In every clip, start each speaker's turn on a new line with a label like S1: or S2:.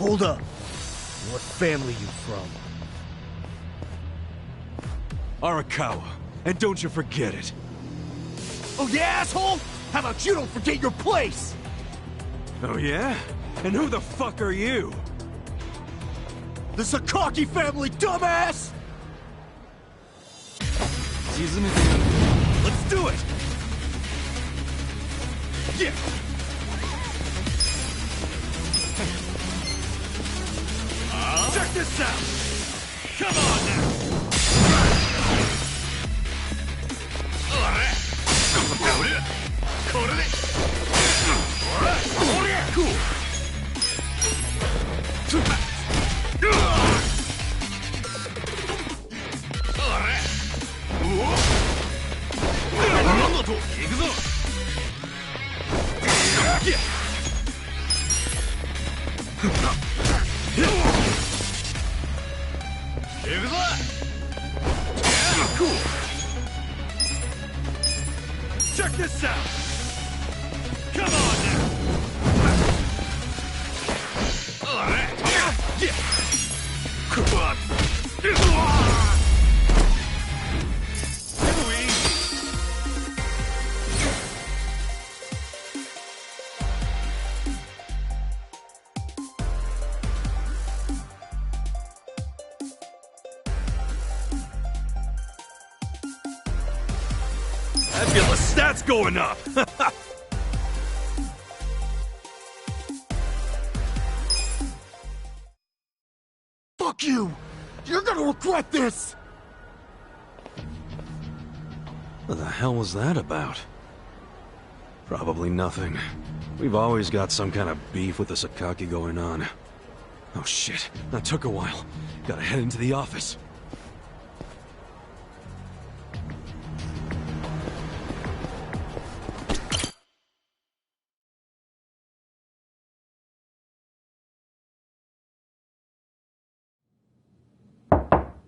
S1: Hold up. What family you from?
S2: Arakawa. And don't you forget it.
S1: Oh yeah, asshole? How about you don't forget your place?
S2: Oh yeah? And who the fuck are you?
S1: The Sakaki family, dumbass! Let's do it! Yeah! Check this out! Come on now! Cool! Cool! Check this out! Come on now! I feel the stats going up! Fuck you! You're gonna regret this!
S2: What the hell was that about? Probably nothing. We've always got some kind of beef with the Sakaki going on. Oh shit, that took a while. Gotta head into the office.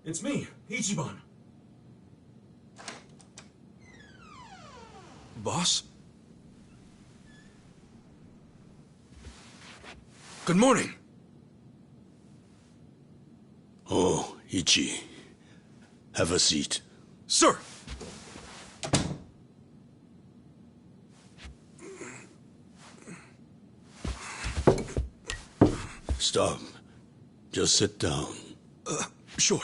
S2: It's me, Ichiban. Boss? Good morning.
S3: Oh, Ichi. Have a seat.
S2: Sir!
S3: Stop. Just sit down.
S2: Sure.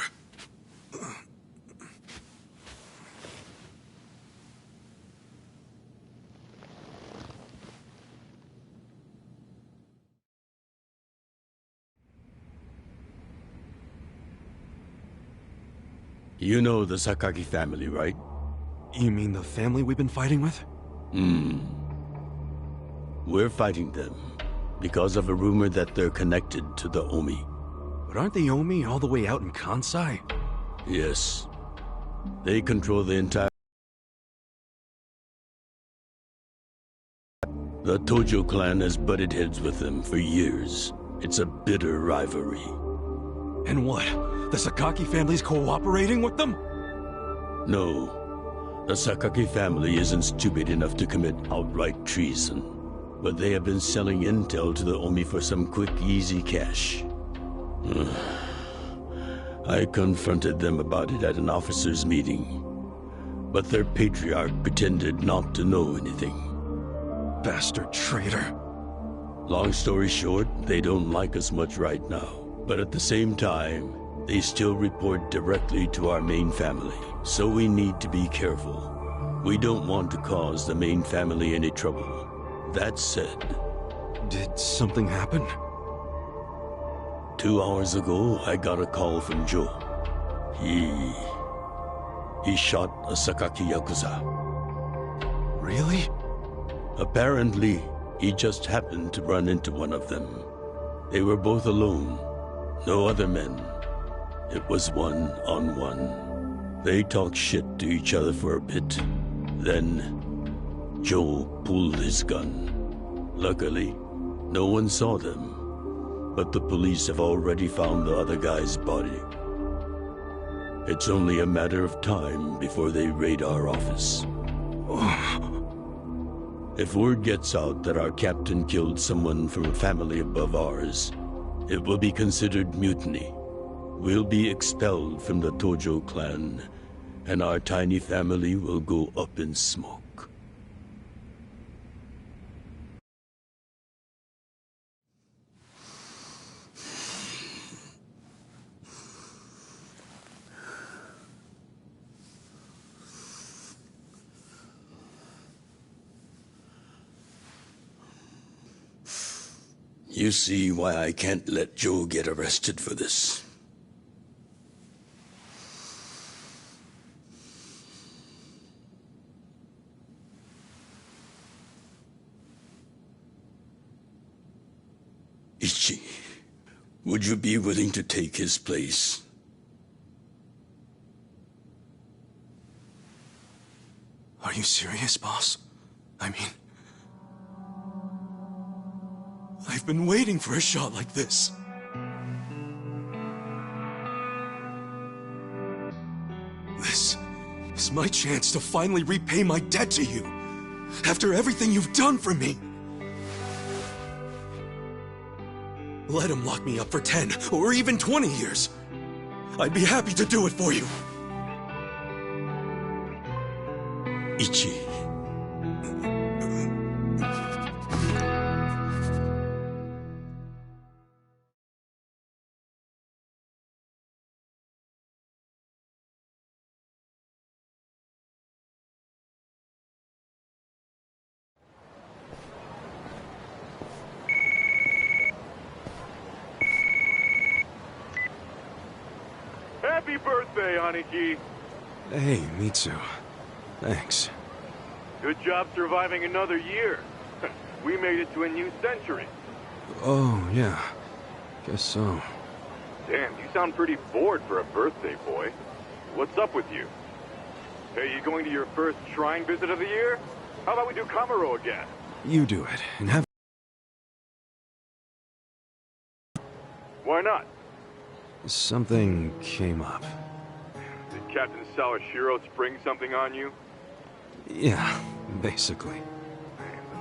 S3: You know the Sakaki family, right?
S2: You mean the family we've been fighting with?
S3: We're fighting them because of a rumor that they're connected to the Omi.
S2: But aren't the Omi all the way out in Kansai?
S3: Yes. They control the entire... The Tojo clan has butted heads with them for years. It's a bitter rivalry.
S2: And what? The Sakaki family's cooperating with them?
S3: No. The Sakaki family isn't stupid enough to commit outright treason. But they have been selling intel to the Omi for some quick, easy cash. I confronted them about it at an officers' meeting. But their patriarch pretended not to know anything.
S2: Bastard traitor.
S3: Long story short, they don't like us much right now. But at the same time, they still report directly to our main family. So we need to be careful. We don't want to cause the main family any trouble. That said...
S2: Did something happen?
S3: 2 hours ago, I got a call from Joe. He shot a Sakaki Yakuza.
S2: Really?
S3: Apparently, he just happened to run into one of them. They were both alone. No other men. It was one-on-one. They talked shit to each other for a bit. Then, Joe pulled his gun. Luckily, no one saw them. But the police have already found the other guy's body. It's only a matter of time before they raid our office. If word gets out that our captain killed someone from a family above ours, it will be considered mutiny. We'll be expelled from the Tojo clan, and our tiny family will go up in smoke. You see why I can't let Joe get arrested for this. Ichi, would you be willing to take his place?
S2: Are you serious, boss? I mean... I've been waiting for a shot like this. This is my chance to finally repay my debt to you. After everything you've done for me. Let him lock me up for 10 or even 20 years. I'd be happy to do it for you.
S3: Ichi.
S4: Happy birthday, Aniki!
S2: Hey, Mitsu. Thanks.
S4: Good job surviving another year. We made it to a new century.
S2: Oh, yeah. Guess so.
S4: Damn, you sound pretty bored for a birthday boy. What's up with you? Hey, you going to your first shrine visit of the year? How about we do Kamaro again?
S2: You do it, and have...
S4: Why not?
S2: Something came up.
S4: Did Captain Sawashiro spring something on you?
S2: Yeah, basically.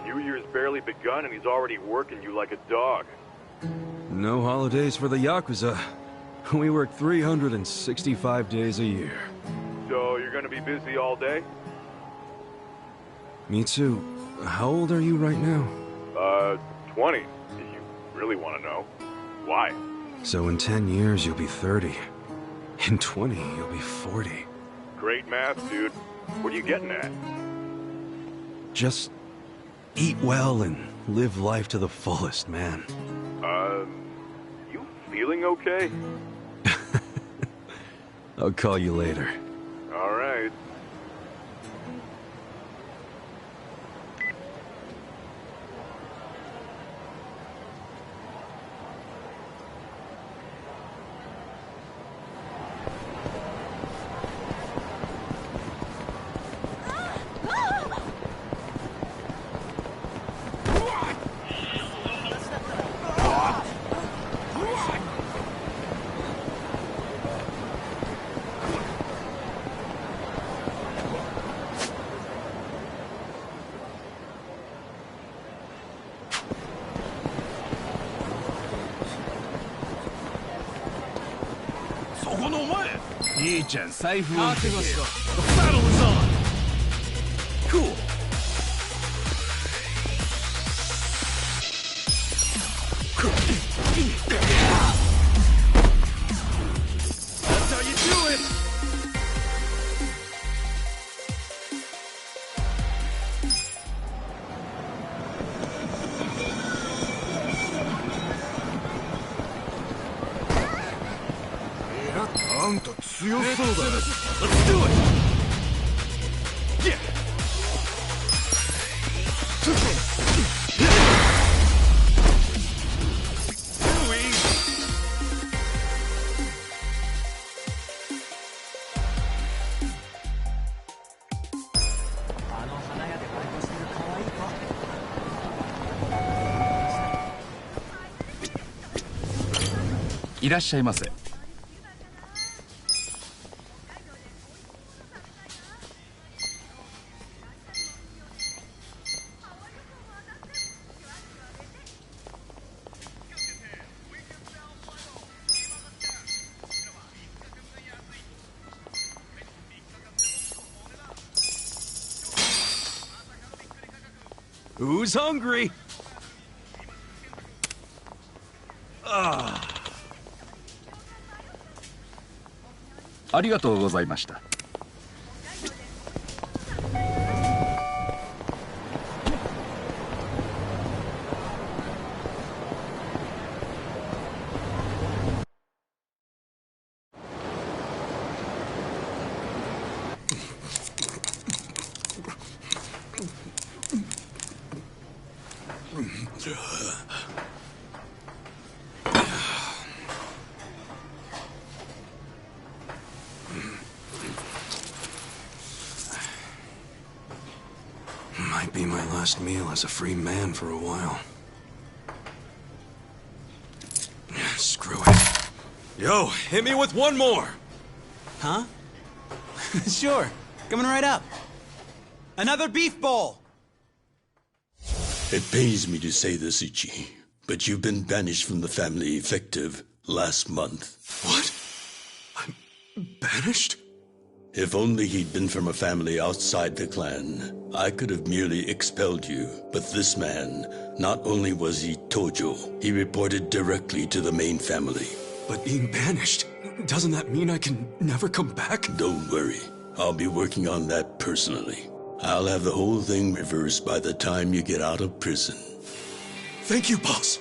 S4: The New Year's barely begun and he's already working you like a dog.
S2: No holidays for the Yakuza. We work 365 days a year.
S4: So you're gonna be busy all day?
S2: Mitsu, how old are you right now?
S4: 20, if you really want to know. Why?
S2: So in 10 years, you'll be 30. In 20, you'll be 40.
S4: Great math, dude. What are you getting at?
S2: Just eat well and live life to the fullest, man.
S4: You feeling okay?
S2: I'll call you later.
S4: All right.
S1: The battle is on! Cool! That's how you do it! Let's do it! Yeah!
S5: いらっしゃいませ。
S2: Who's hungry?
S5: ありがとうございました。
S2: Might be my last meal as a free man for a while. Screw it. Yo, hit me with one more!
S6: Huh? Sure. Coming right up. Another beef bowl!
S3: It pains me to say this, Ichi, but you've been banished from the family effective last month.
S2: What? I'm banished?
S3: If only he'd been from a family outside the clan, I could have merely expelled you. But this man, not only was he Tojo, he reported directly to the main family.
S2: But being banished, doesn't that mean I can never come back?
S3: Don't worry, I'll be working on that personally. I'll have the whole thing reversed by the time you get out of prison.
S2: Thank you, boss.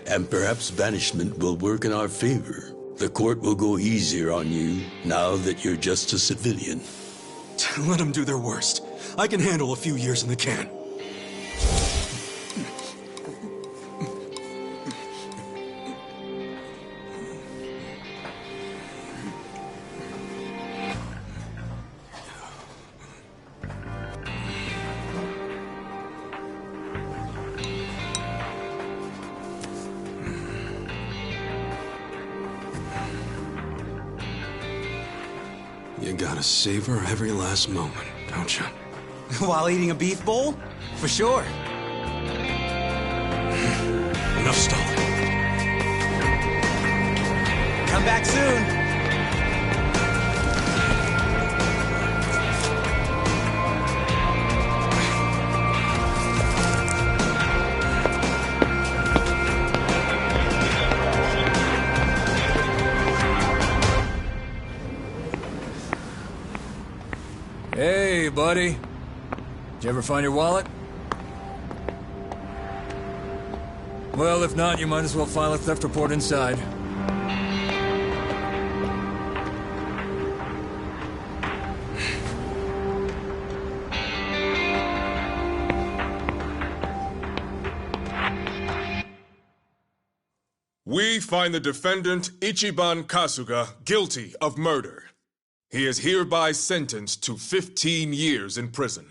S3: And perhaps banishment will work in our favor. The court will go easier on you now that you're just a civilian.
S2: Let them do their worst. I can handle a few years in the can. You gotta savor every last moment, don't you?
S6: While eating a beef bowl? For sure.
S2: Enough stalling.
S6: Come back soon.
S7: Hey, buddy. Did you ever find your wallet? Well, if not, you might as well file a theft report inside.
S8: We find the defendant, Ichiban Kasuga, guilty of murder. He is hereby sentenced to 15 years in prison.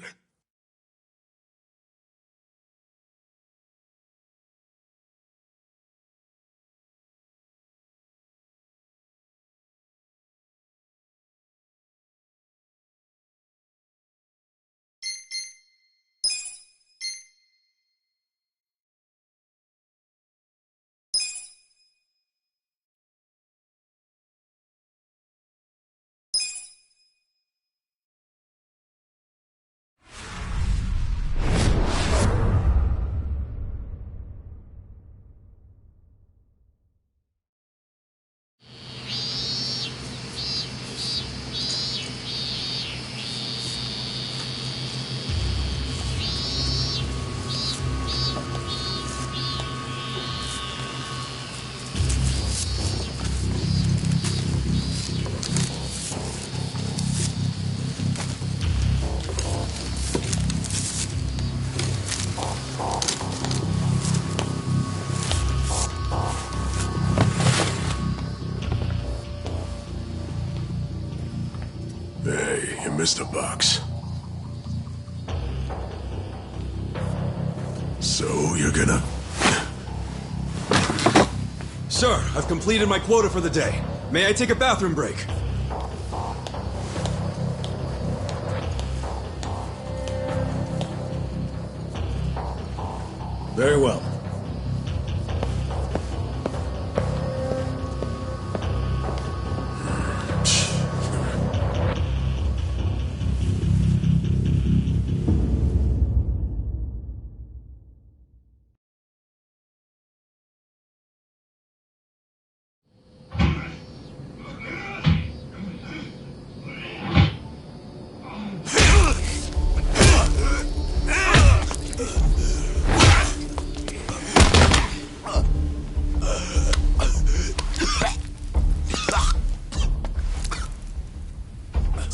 S9: Hey, you missed a box. So, you're gonna...
S2: Sir, I've completed my quota for the day. May I take a bathroom break?
S9: Very well.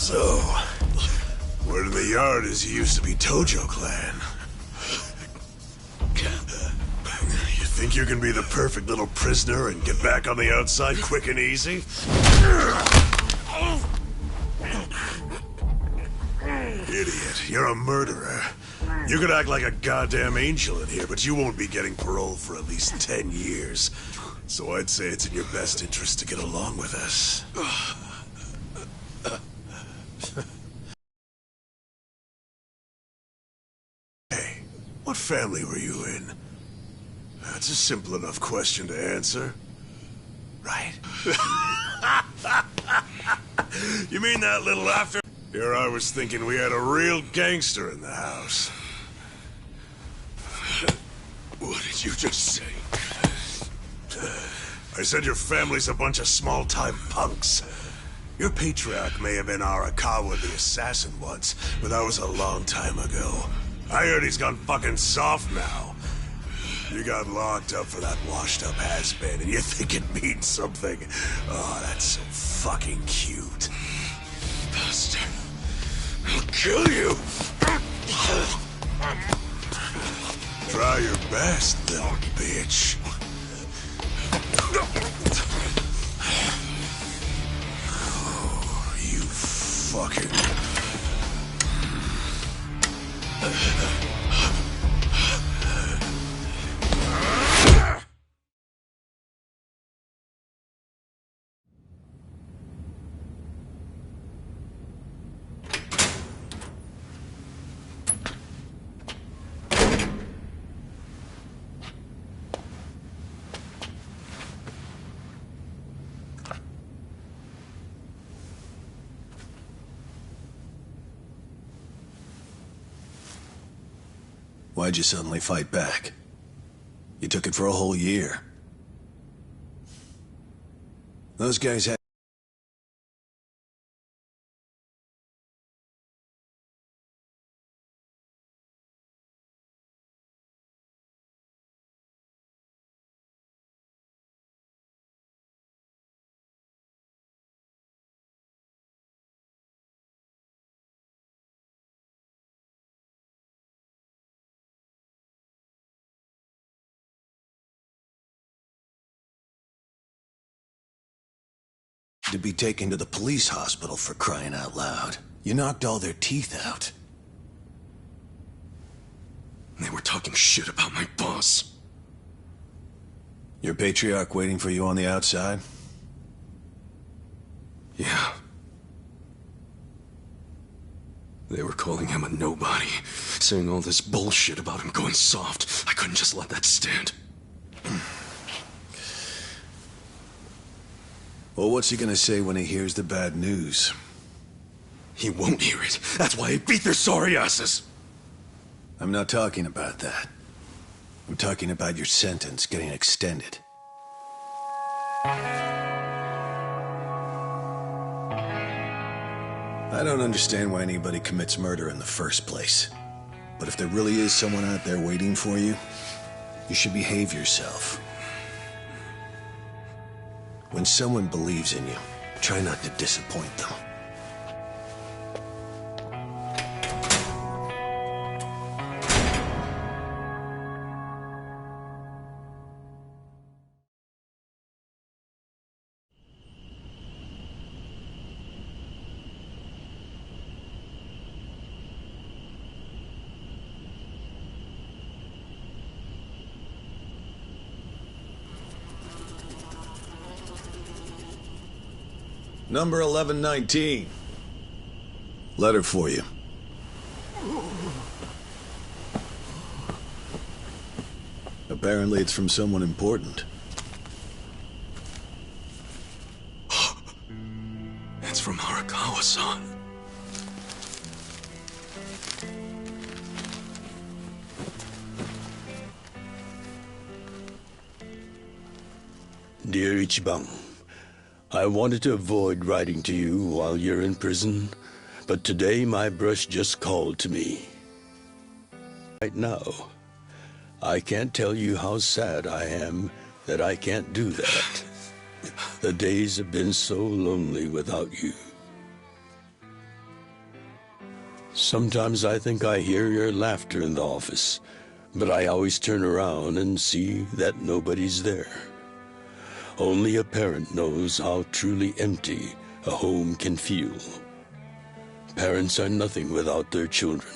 S9: So, word in the yard is you used to be Tojo Clan. You think you can be the perfect little prisoner and get back on the outside quick and easy? Idiot, you're a murderer. You could act like a goddamn angel in here, but you won't be getting parole for at least 10 years. So I'd say it's in your best interest to get along with us. Hey, what family were you in? That's a simple enough question to answer. Right? You mean that little laughter? Here I was thinking we had a real gangster in the house. What did you just say? I said your family's a bunch of small-time punks. Your patriarch may have been Arakawa the assassin once, but that was a long time ago. I heard he's gone fucking soft now. You got locked up for that washed-up has-been, and you think it means something. Oh, that's so fucking cute. Bastard. I'll kill you! Try your best, little bitch. Oh, you fucking...
S10: Why'd you suddenly fight back? You took it for a whole year. Those guys had... to be taken to the police hospital for crying out loud. You knocked all their teeth out.
S2: They were talking shit about my boss.
S10: Your patriarch waiting for you on the outside?
S2: Yeah. They were calling him a nobody, saying all this bullshit about him going soft. I couldn't just let that stand.
S10: Well, what's he gonna say when he hears the bad news?
S2: He won't hear it. That's why he beat their sorry asses.
S10: I'm not talking about that. I'm talking about your sentence getting extended. I don't understand why anybody commits murder in the first place. But if there really is someone out there waiting for you, you should behave yourself. When someone believes in you, try not to disappoint them. Number 1119. Letter for you. Apparently it's from someone important.
S2: It's from Arakawa-san.
S3: Dear Ichiban, I wanted to avoid writing to you while you're in prison, but today my brush just called to me. Right now, I can't tell you how sad I am that I can't do that. The days have been so lonely without you. Sometimes I think I hear your laughter in the office, but I always turn around and see that nobody's there. Only a parent knows how truly empty a home can feel. Parents are nothing without their children.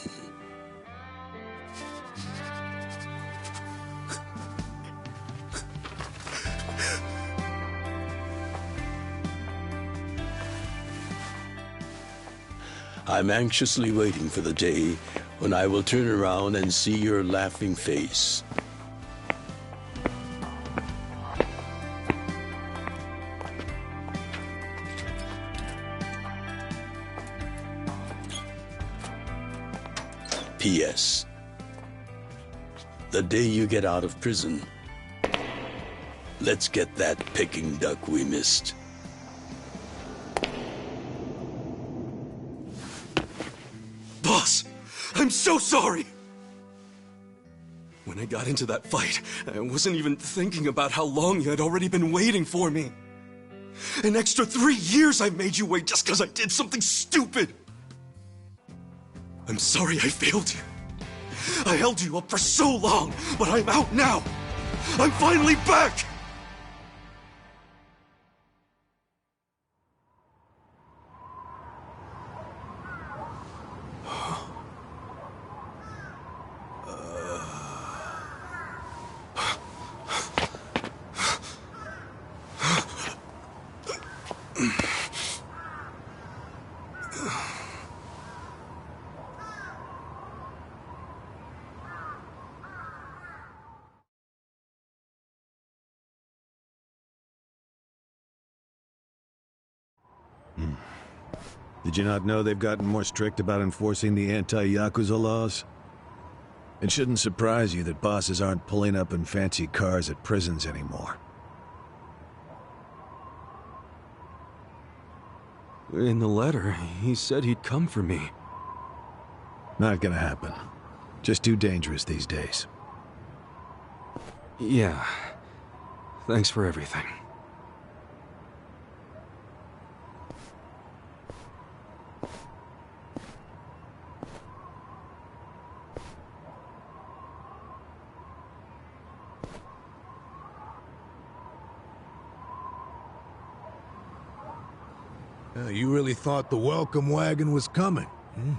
S3: I'm anxiously waiting for the day when I will turn around and see your laughing face. P.S. The day you get out of prison, let's get that Peking duck we missed.
S2: Boss, I'm so sorry! When I got into that fight, I wasn't even thinking about how long you had already been waiting for me. An extra 3 years I made you wait just because I did something stupid! I'm sorry I failed you. I held you up for so long, but I'm out now! I'm finally back!
S11: Did you not know they've gotten more strict about enforcing the anti-Yakuza laws? It shouldn't surprise you that bosses aren't pulling up in fancy cars at prisons anymore.
S2: In the letter, he said he'd come for me.
S11: Not gonna happen. Just too dangerous these days.
S2: Yeah. Thanks for everything.
S12: You really thought the welcome wagon was coming, hmm?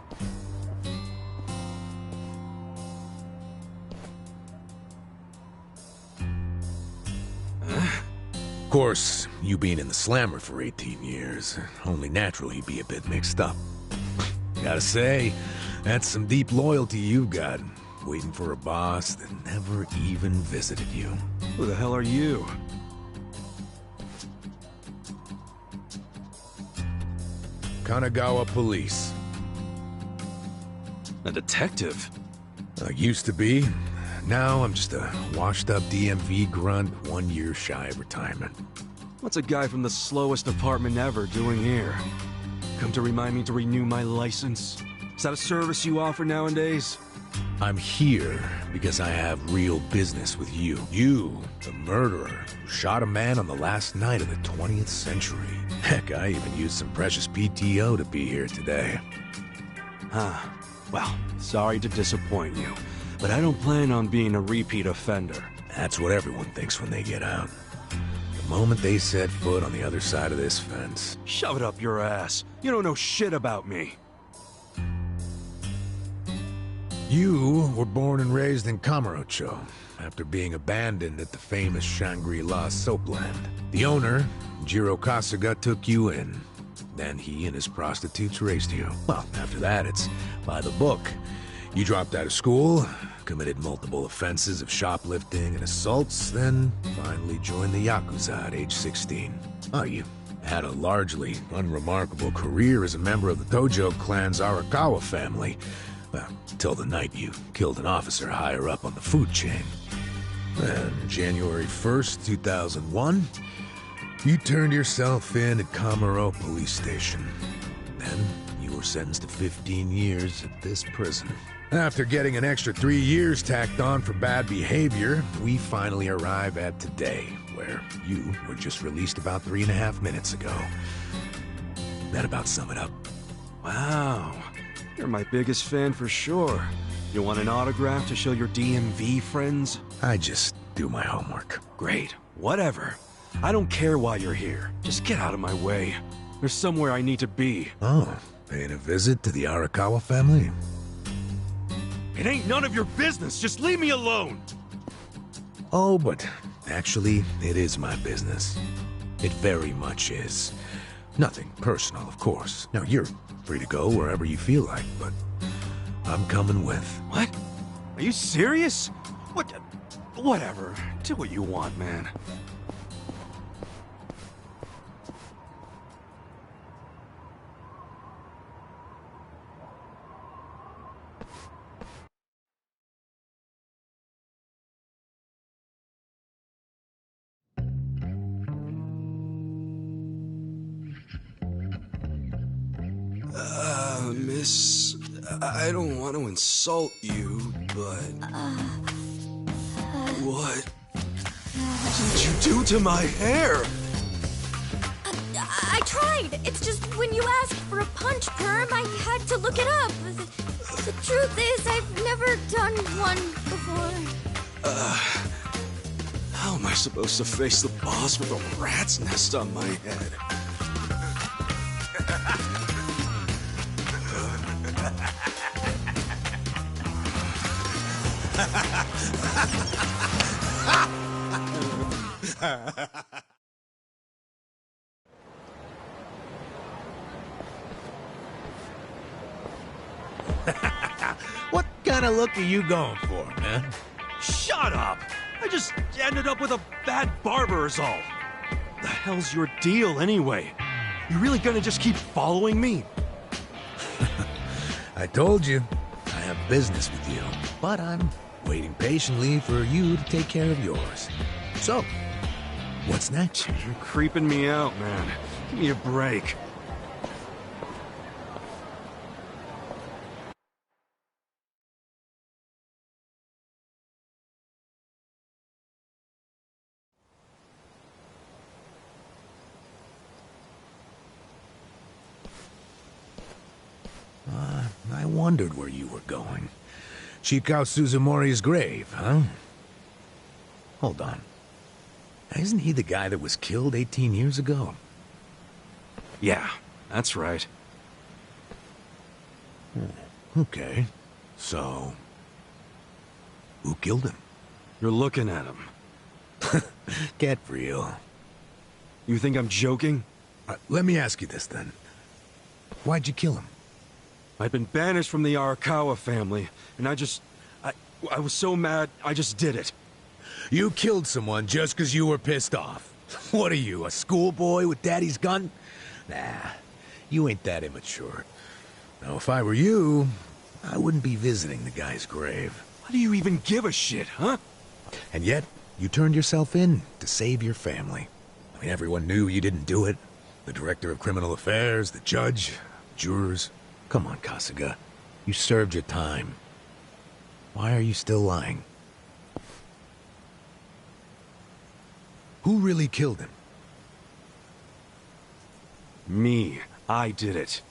S12: Of course, you being in the slammer for 18 years, only natural you'd be a bit mixed up. Gotta say, that's some deep loyalty you've got, waiting for a boss that never even visited you.
S2: Who the hell are you?
S12: Kanagawa Police.
S2: A detective?
S12: Used to be. Now I'm just a washed-up DMV grunt 1 year shy of retirement.
S2: What's a guy from the slowest department ever doing here? Come to remind me to renew my license? Is that a service you offer nowadays?
S12: I'm here because I have real business with you. You, the murderer, who shot a man on the last night of the 20th century. Heck, I even used some precious PTO to be here today.
S2: Huh. Well, sorry to disappoint you, but I don't plan on being a repeat offender.
S12: That's what everyone thinks when they get out. The moment they set foot on the other side of this fence.
S2: Shove it up your ass. You don't know shit about me.
S12: You were born and raised in Kamurocho, after being abandoned at the famous Shangri-La soapland. The owner, Jiro Kasuga, took you in. Then he and his prostitutes raised you. Well, after that, it's by the book. You dropped out of school, committed multiple offenses of shoplifting and assaults, then finally joined the Yakuza at age 16. Oh, you had a largely unremarkable career as a member of the Tojo clan's Arakawa family. Well, till the night you killed an officer higher up on the food chain. Then, January 1st, 2001, you turned yourself in at Kamuro Police Station. Then, you were sentenced to 15 years at this prison. After getting an extra 3 years tacked on for bad behavior, we finally arrive at today, where you were just released about 3.5 minutes ago. That about sum it up.
S2: Wow. You're my biggest fan for sure. You want an autograph to show your DMV friends?
S12: I just do my homework.
S2: Great. Whatever. I don't care why you're here. Just get out of my way. There's somewhere I need to be.
S12: Oh, paying a visit to the Arakawa family?
S2: It ain't none of your business. Just leave me alone.
S12: Oh, but actually, it is my business. It very much is. Nothing personal, of course. Now, you're free to go wherever you feel like, but I'm coming with.
S2: What? Are you serious? What? Whatever. Do what you want, man. Miss, I don't want to insult you, but... What did you do to my hair?
S13: I tried. It's just when you asked for a punch perm, I had to look it up. The truth is, I've never done one before.
S2: How am I supposed to face the boss with a rat's nest on my head?
S12: What kind of look are you going for, man?
S2: Shut up! I just ended up with a bad barber is all. The hell's your deal anyway? You really gonna just keep following me?
S12: I told you, I have business with you, but I'm waiting patiently for you to take care of yours. So, what's next?
S2: You're creeping me out, man. Give me a break.
S12: I wondered where you were going. Shikao Suzumori's grave, huh? Hold on. Isn't he the guy that was killed 18 years ago?
S2: Yeah, that's right.
S12: Okay. So, who killed him?
S2: You're looking at him.
S12: Get real.
S2: You think I'm joking?
S12: Let me ask you this then. Why'd you kill him?
S2: I've been banished from the Arakawa family, and I was so mad, I just did it.
S12: You killed someone just because you were pissed off. What are you, a schoolboy with daddy's gun? Nah, you ain't that immature. Now, if I were you, I wouldn't be visiting the guy's grave.
S2: Why do you even give a shit, huh?
S12: And yet, you turned yourself in to save your family. I mean, everyone knew you didn't do it. The director of criminal affairs, the judge, jurors. Come on, Kasuga. You served your time. Why are you still lying? Who really killed him?
S2: Me. I did it.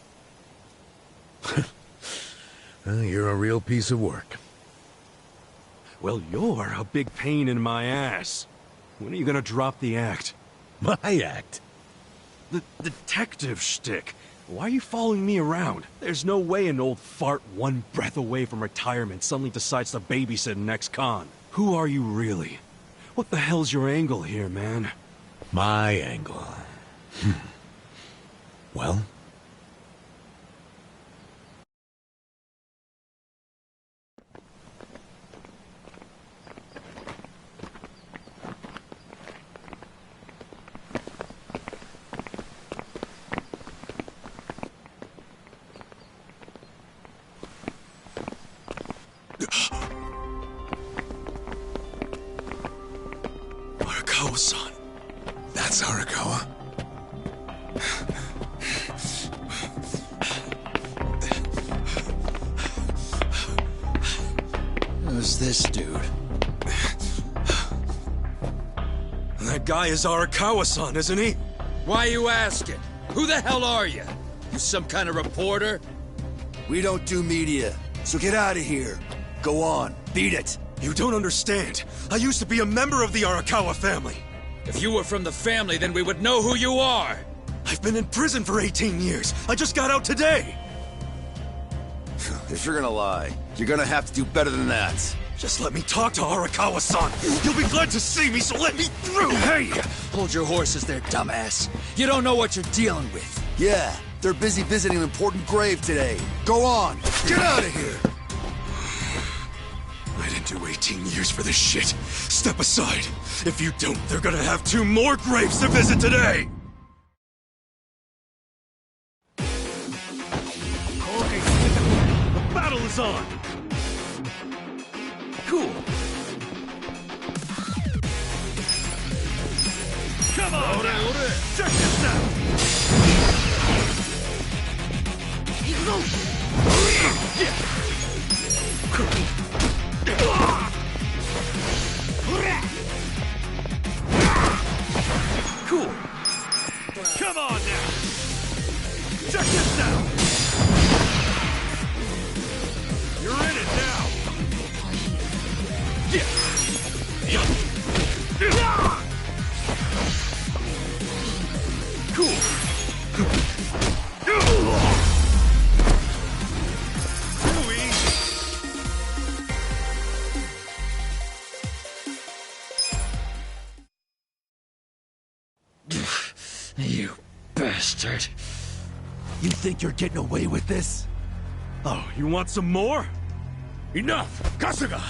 S12: You're a real piece of work.
S2: Well, you're a big pain in my ass. When are you gonna drop the act?
S12: My act?
S2: The detective shtick. Why are you following me around? There's no way an old fart one breath away from retirement suddenly decides to babysit an ex-con. Who are you really? What the hell's your angle here, man?
S12: My angle. Well?
S2: Arakawa-san.
S11: That's Arakawa.
S10: Who's this dude?
S2: That guy is Arakawa-san, isn't he?
S14: Why are you asking? Who the hell are you? You some kind of reporter?
S1: We don't do media, so get out of here. Go on, beat it.
S2: You don't understand. I used to be a member of the Arakawa family.
S7: If you were from the family, then we would know who you are.
S2: I've been in prison for 18 years. I just got out today.
S1: If you're gonna lie, you're gonna have to do better than that.
S2: Just let me talk to Arakawa-san. You'll be glad to see me, so let me through.
S1: Hey! Hold your horses there, dumbass.
S6: You don't know what you're dealing with.
S1: Yeah, they're busy visiting an important grave today. Go on, get out of here!
S2: I didn't do 18 years for this shit. Step aside. If you don't, they're gonna have 2 more graves to visit today! Okay, the battle is on! Cool. Come on! Check this out! Cool. Come on now! Check this out! You're in it now! Cool. Too easy.
S1: You bastard. You think you're getting away with this?
S2: Oh, you want some more?
S12: Enough! Kasuga!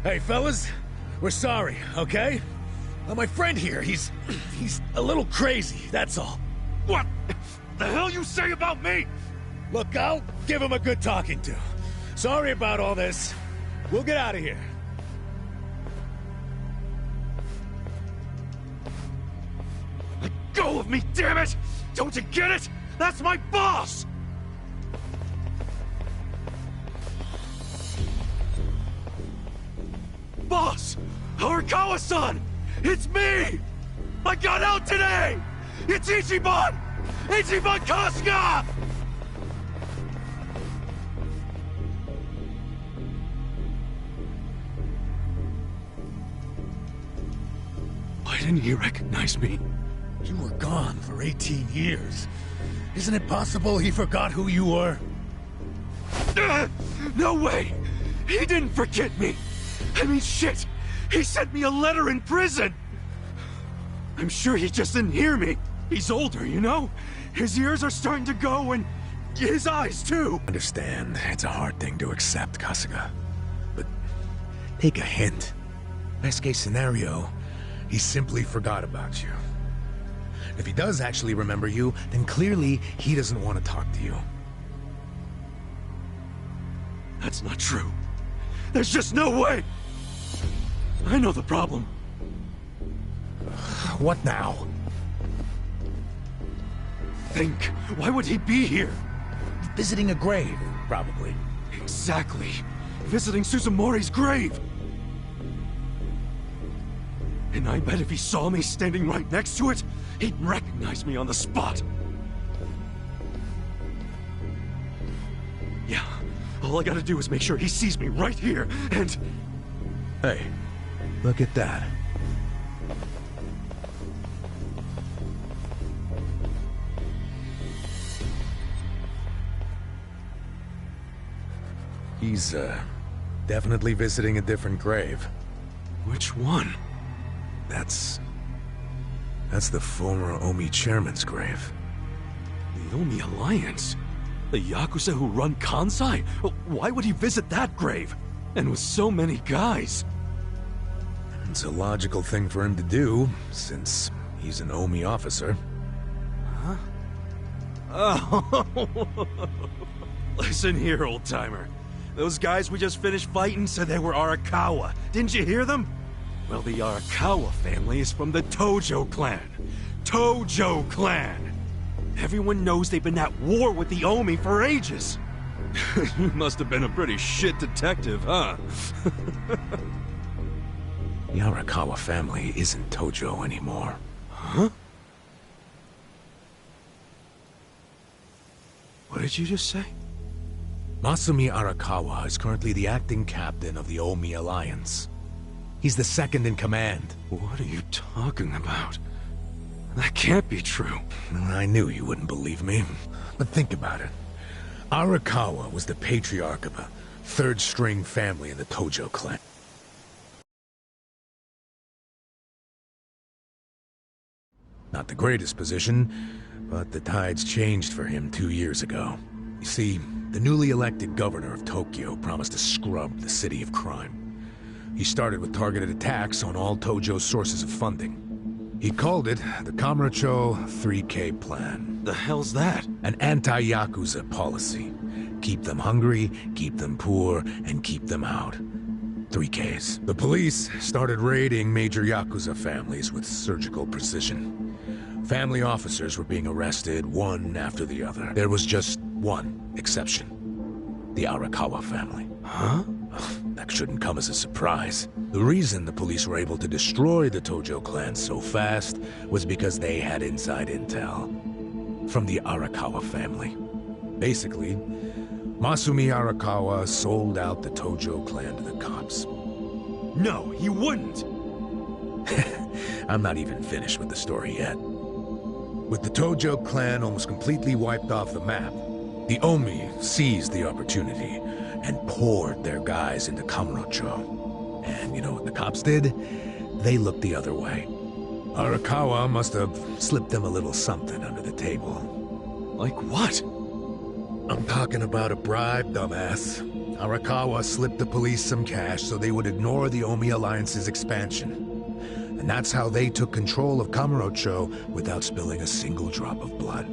S12: Hey, fellas, we're sorry, okay? My friend here, he's a little crazy, that's all.
S2: What the hell you say about me?
S12: Look, I'll give him a good talking to. Sorry about all this. We'll get out of here.
S2: Let go of me, damn it! Don't you get it? That's my boss! Boss! Arakawa-san! It's me! I got out today! It's Ichiban! Ichiban Kasuga! Why didn't he recognize me?
S12: You were gone for 18 years. Isn't it possible he forgot who you were?
S2: No way! He didn't forget me! I mean, shit! He sent me a letter in prison! I'm sure he just didn't hear me. He's older, you know? His ears are starting to go, and his eyes, too.
S12: Understand, it's a hard thing to accept, Kasuga. But take a hint. Best case scenario, he simply forgot about you. If he does actually remember you, then clearly he doesn't want to talk to you.
S2: That's not true. There's just no way! I know the problem.
S12: What now?
S2: Think. Why would he be here?
S12: Visiting a grave, probably.
S2: Exactly. Visiting Suzumori's grave. And I bet if he saw me standing right next to it, he'd recognize me on the spot. Yeah, all I gotta do is make sure he sees me right here, and...
S12: Hey, look at that. He's, definitely visiting a different grave.
S2: Which one?
S12: That's the former Omi chairman's grave.
S2: The Omi Alliance? The Yakuza who run Kansai? Why would he visit that grave? And with so many guys?
S12: It's a logical thing for him to do, since he's an Omi officer.
S2: Huh? Oh. Listen here, old-timer. Those guys we just finished fighting said they were Arakawa. Didn't you hear them? Well, the Arakawa family is from the Tojo clan. Tojo clan! Everyone knows they've been at war with the Omi for ages. You must have been a pretty shit detective, huh?
S12: The Arakawa family isn't Tojo anymore.
S2: Huh? What did you just say?
S12: Masumi Arakawa is currently the acting captain of the Omi Alliance. He's the second in command.
S2: What are you talking about? That can't be true.
S12: I knew you wouldn't believe me. But think about it. Arakawa was the patriarch of a third-string family in the Tojo clan. Not the greatest position, but the tides changed for him 2 years ago. You see, the newly elected governor of Tokyo promised to scrub the city of crime. He started with targeted attacks on all Tojo's sources of funding. He called it the Kamurocho 3K Plan.
S2: The hell's that?
S12: An anti-Yakuza policy. Keep them hungry, keep them poor, and keep them out. 3Ks. The police started raiding major Yakuza families with surgical precision. Family officers were being arrested one after the other. There was just one exception. The Arakawa family.
S2: Huh?
S12: That shouldn't come as a surprise. The reason the police were able to destroy the Tojo clan so fast was because they had inside intel from the Arakawa family. Basically, Masumi Arakawa sold out the Tojo clan to the cops.
S2: No, he wouldn't!
S12: I'm not even finished with the story yet. With the Tojo clan almost completely wiped off the map, the Omi seized the opportunity and poured their guys into Kamurocho. And you know what the cops did? They looked the other way. Arakawa must have slipped them a little something under the table.
S2: Like what?
S12: I'm talking about a bribe, dumbass. Arakawa slipped the police some cash so they would ignore the Omi Alliance's expansion. And that's how they took control of Kamurocho without spilling a single drop of blood.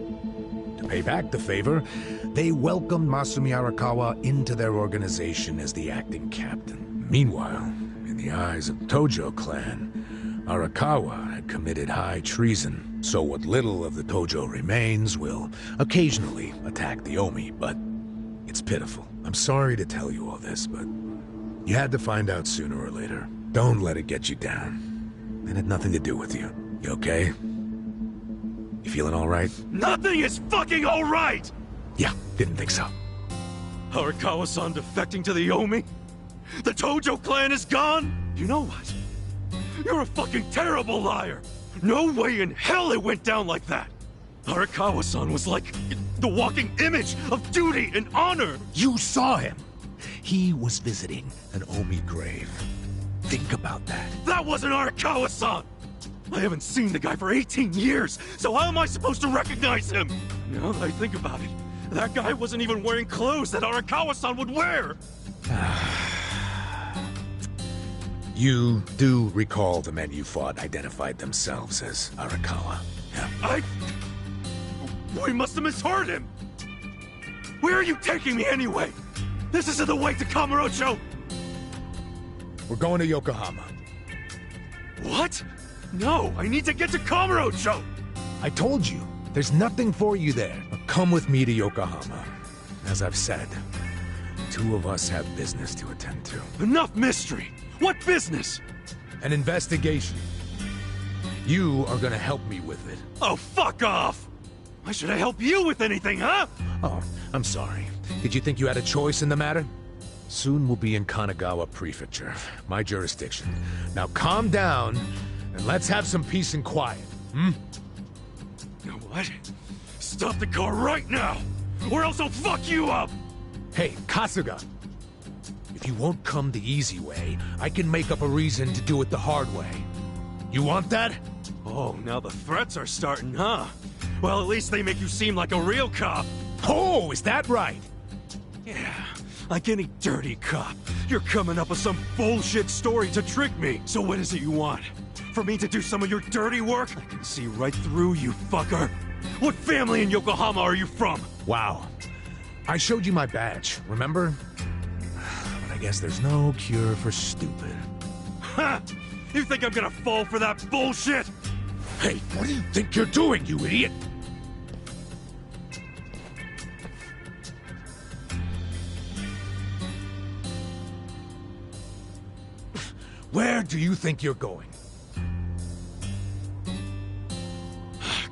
S12: To pay back the favor, they welcomed Masumi Arakawa into their organization as the acting captain. Meanwhile, in the eyes of the Tojo clan, Arakawa had committed high treason, so what little of the Tojo remains will occasionally attack the Omi, but it's pitiful. I'm sorry to tell you all this, but you had to find out sooner or later. Don't let it get you down. It had nothing to do with you. You okay? You feeling all right?
S2: Nothing is fucking all right!
S12: Yeah, didn't think so.
S2: Arakawa-san defecting to the Omi? The Tojo clan is gone? You know what? You're a fucking terrible liar! No way in hell it went down like that! Arakawa-san was like the walking image of duty and honor!
S12: You saw him! He was visiting an Omi grave. Think about that.
S2: That wasn't Arakawa-san! I haven't seen the guy for 18 years, so how am I supposed to recognize him? Now that I think about it, that guy wasn't even wearing clothes that Arakawa-san would wear!
S12: You do recall the men you fought identified themselves as Arakawa. Yeah.
S2: We must have misheard him! Where are you taking me anyway? This isn't the way to Kamurocho!
S12: We're going to Yokohama.
S2: What? No, I need to get to Kamurocho!
S12: I told you, there's nothing for you there. But come with me to Yokohama. As I've said, two of us have business to attend to.
S2: Enough mystery! What business?
S12: An investigation. You are gonna help me with it.
S2: Oh, fuck off! Why should I help you with anything, huh?
S12: Oh, I'm sorry. Did you think you had a choice in the matter? Soon we'll be in Kanagawa Prefecture, my jurisdiction. Now calm down, and let's have some peace and quiet, hmm?
S2: What? Stop the car right now, or else I'll fuck you up!
S12: Hey, Kasuga. If you won't come the easy way, I can make up a reason to do it the hard way. You want that?
S2: Oh, now the threats are starting, huh? Well, at least they make you seem like a real cop.
S12: Oh, is that right?
S2: Yeah, like any dirty cop. You're coming up with some bullshit story to trick me. So what is it you want? For me to do some of your dirty work? I can see right through you, fucker. What family in Yokohama are you from?
S12: Wow. I showed you my badge, remember? But I guess there's no cure for stupid.
S2: Ha! You think I'm gonna fall for that bullshit?
S12: Hey, what do you think you're doing, you idiot? Where do you think you're going?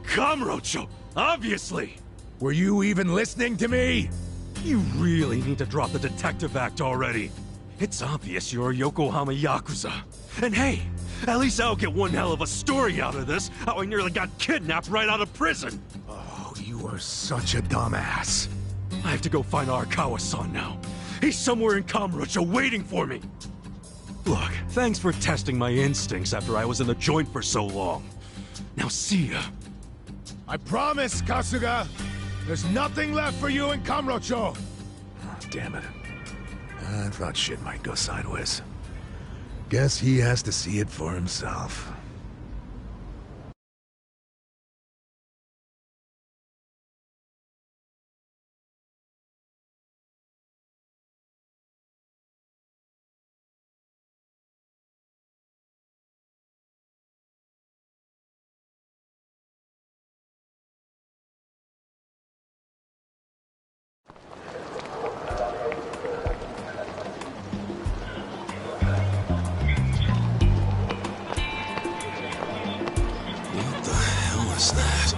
S2: Kamurocho, obviously!
S12: Were you even listening to me?
S2: You really need to drop the detective act already. It's obvious you're a Yokohama Yakuza. And hey, at least I'll get one hell of a story out of this, how I nearly got kidnapped right out of prison.
S12: Oh, you are such a dumbass.
S2: I have to go find Arakawa-san now. He's somewhere in Kamurocho waiting for me. Look, thanks for testing my instincts after I was in the joint for so long. Now see ya.
S12: I promise, Kasuga. There's nothing left for you in Kamurocho. Oh, damn it. I thought shit might go sideways. Guess he has to see it for himself.
S10: What the hell is that?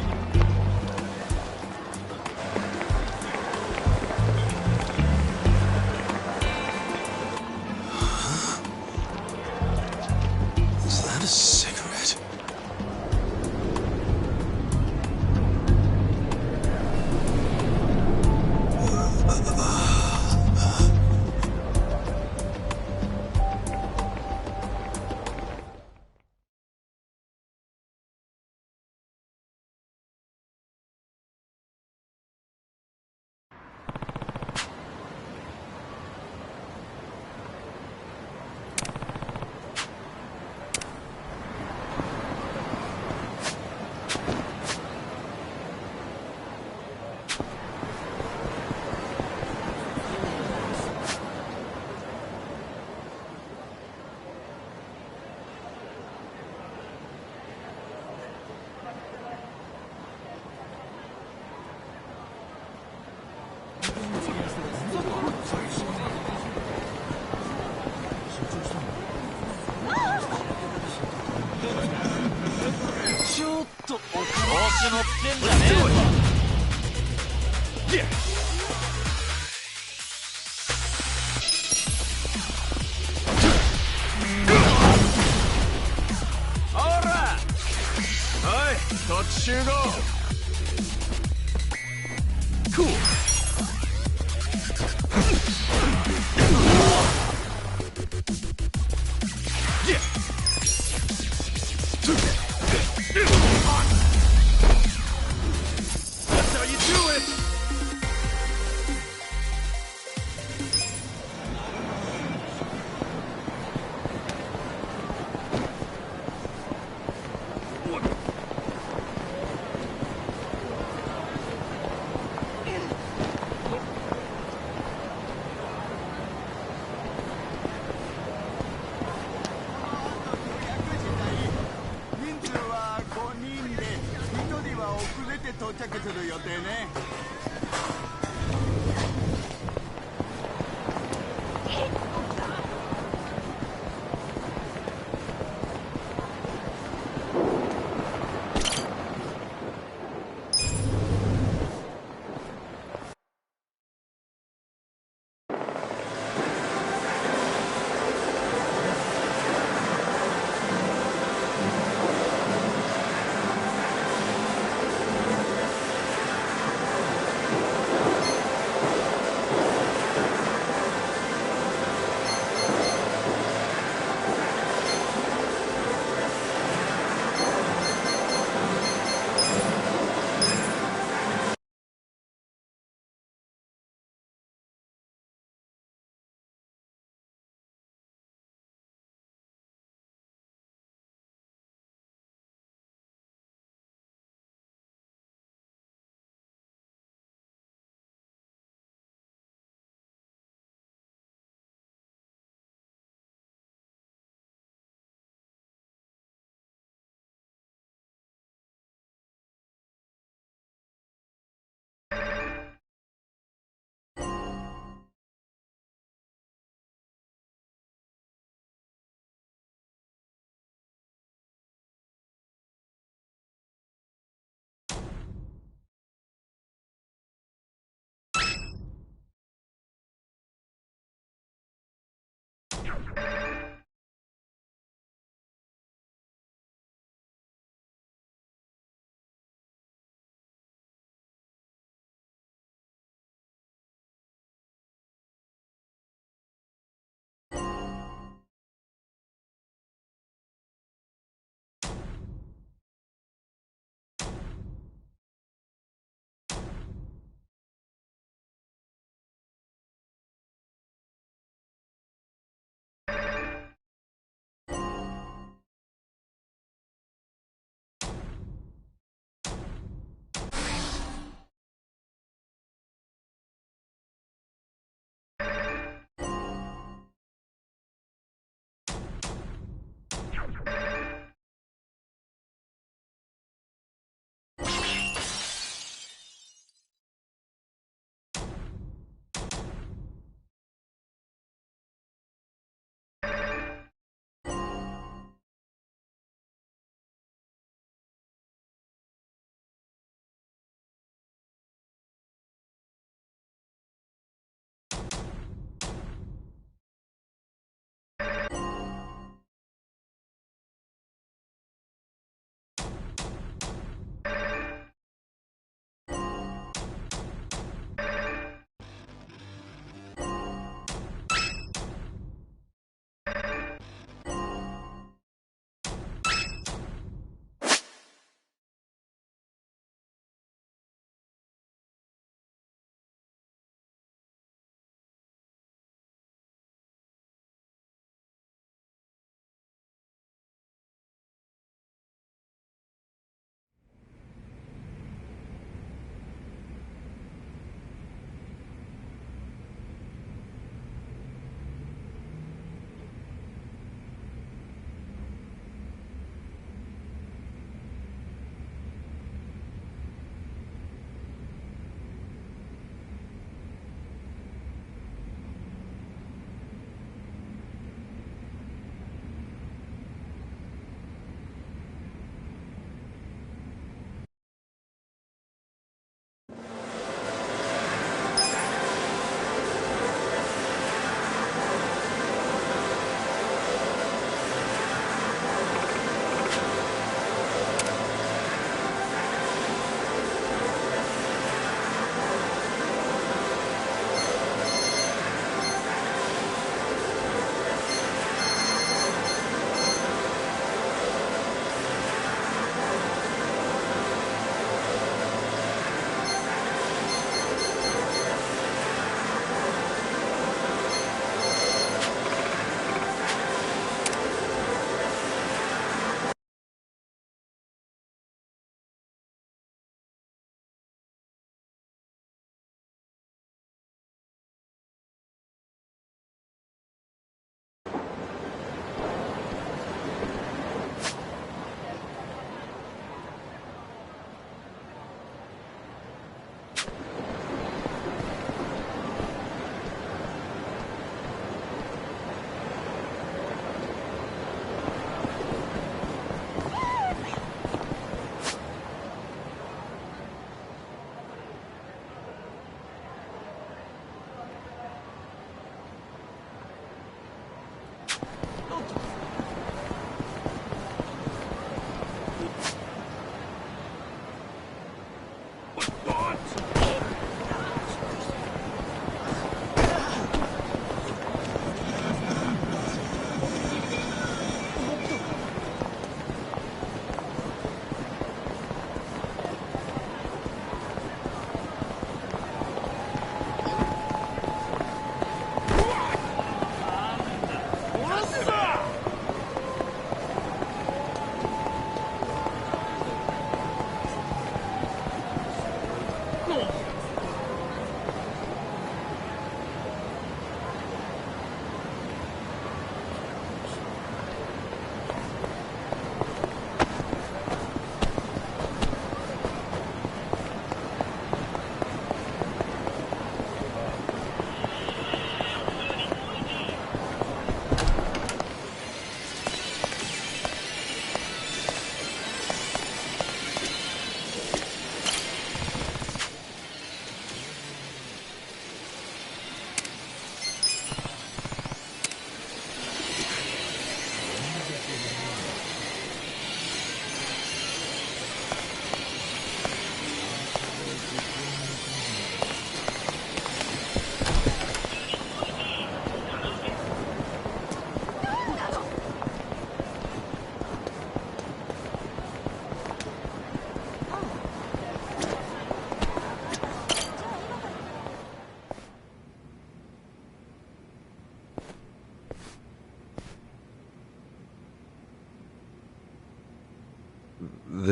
S10: Huh? Is that a cigarette?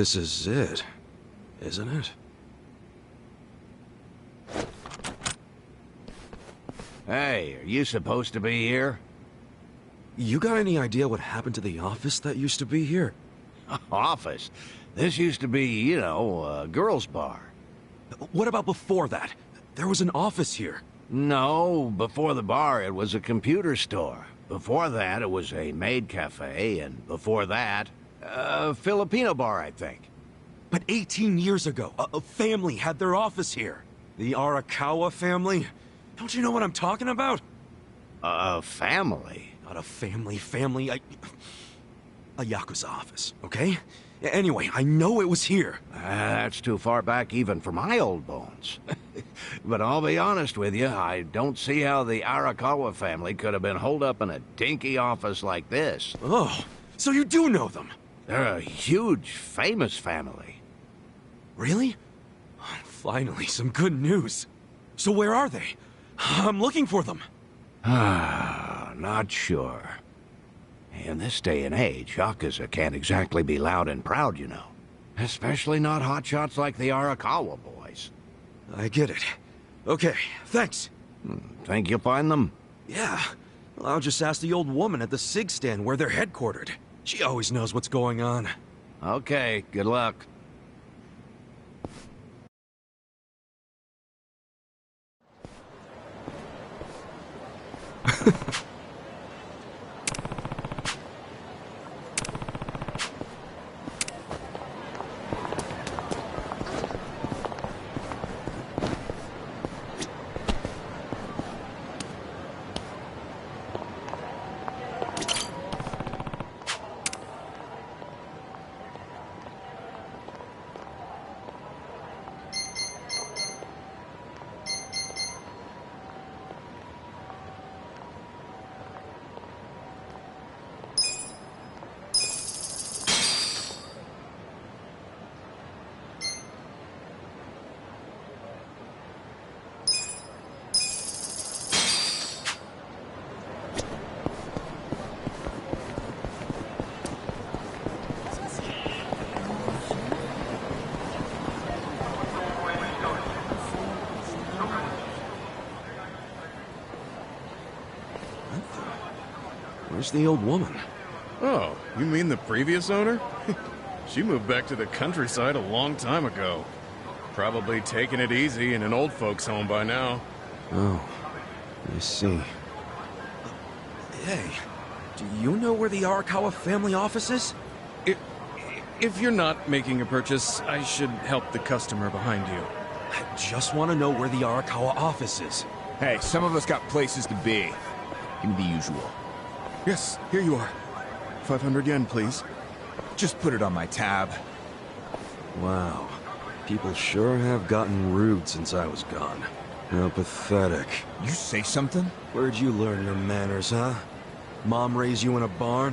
S2: this is it, isn't it?
S14: Hey, are you supposed to be here?
S2: You got any idea what happened to the office that used to be here?
S14: Office? This used to be, you know, a girls' bar.
S2: What about before that? There was an office here.
S14: No, before the bar it was a computer store. Before that it was a maid cafe, and before that, a Filipino bar, I think.
S2: But 18 years ago, a family had their office here. The Arakawa family? Don't you know what I'm talking about?
S14: A family?
S2: Not a family, a Yakuza office, okay? Anyway, I know it was here.
S14: That's too far back even for my old bones. But I'll be honest with you, I don't see how the Arakawa family could have been holed up in a dinky office like this.
S2: Oh, so you do know them?
S14: They're a huge, famous family.
S2: Really? Finally, some good news. So where are they? I'm looking for them.
S14: Not sure. In this day and age, Yakuza can't exactly be loud and proud, you know. Especially not hotshots like the Arakawa boys.
S2: I get it. Okay, thanks.
S14: Think you'll find them?
S2: Yeah. Well, I'll just ask the old woman at the SIG stand where they're headquartered. She always knows what's going on.
S14: Okay, good luck.
S2: Where's the old woman?
S15: Oh, you mean the previous owner? She moved back to the countryside a long time ago. Probably taking it easy in an old folks' home by now.
S2: Oh, I see. Hey, do you know where the Arakawa family office is?
S15: If you're not making a purchase, I should help the customer behind you.
S2: I just want to know where the Arakawa office is.
S6: Hey, some of us got places to be. Give me the usual.
S15: Yes, here you are. 500 yen, please.
S6: Just put it on my tab.
S2: Wow. People sure have gotten rude since I was gone. How pathetic.
S6: You say something?
S2: Where'd you learn your manners, huh? Mom raised you in a barn?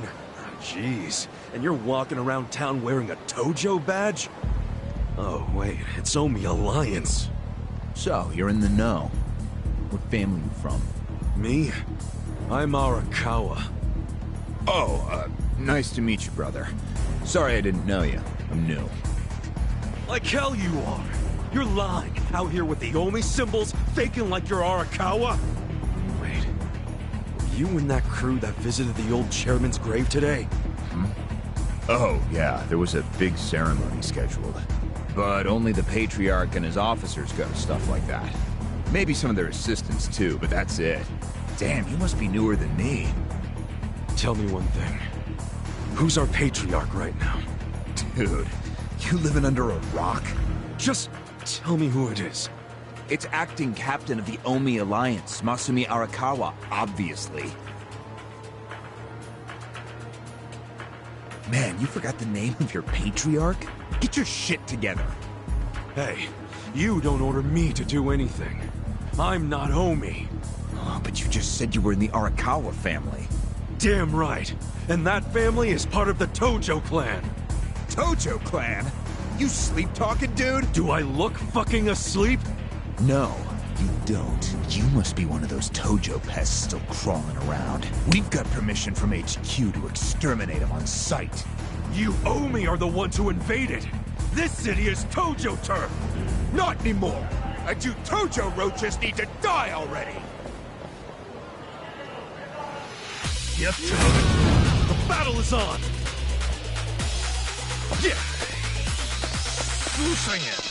S2: Jeez. And you're walking around town wearing a Tojo badge? Oh, wait. It's Omi Alliance.
S6: So, you're in the know. What family you from?
S2: Me? I'm Arakawa.
S6: Oh, nice to meet you, brother. Sorry I didn't know you. I'm new.
S2: Like hell you are. You're lying. Out here with the Omi symbols, faking like you're Arakawa. Wait. Were you in that crew that visited the old chairman's grave today?
S6: Oh, yeah. There was a big ceremony scheduled. But only the Patriarch and his officers go to stuff like that. Maybe some of their assistants, too, but that's it. Damn, you must be newer than me.
S2: Tell me one thing. Who's our Patriarch right now?
S6: Dude, you living under a rock?
S2: Just tell me who it is.
S6: It's acting captain of the Omi Alliance, Masumi Arakawa, obviously. Man, you forgot the name of your Patriarch? Get your shit together.
S2: Hey, you don't order me to do anything. I'm not Omi.
S6: Oh, but you just said you were in the Arakawa family.
S2: Damn right. And that family is part of the Tojo clan.
S6: Tojo clan? You sleep-talking, dude?
S2: Do I look fucking asleep?
S6: No, you don't. You must be one of those Tojo pests still crawling around. We've got permission from HQ to exterminate them on sight.
S2: You Omi are the ones who invaded.
S1: This city is Tojo turf! Not anymore! And you Tojo roaches need to die already! Yep, the battle is on! Yeah! Losing it!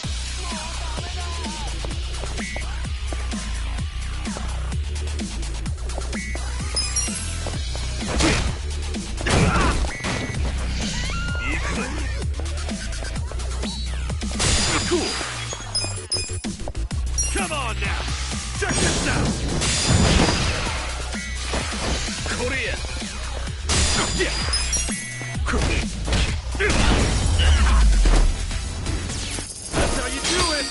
S1: Cool! Come on now! Check this out! Korea! Yeah! That's how you do it!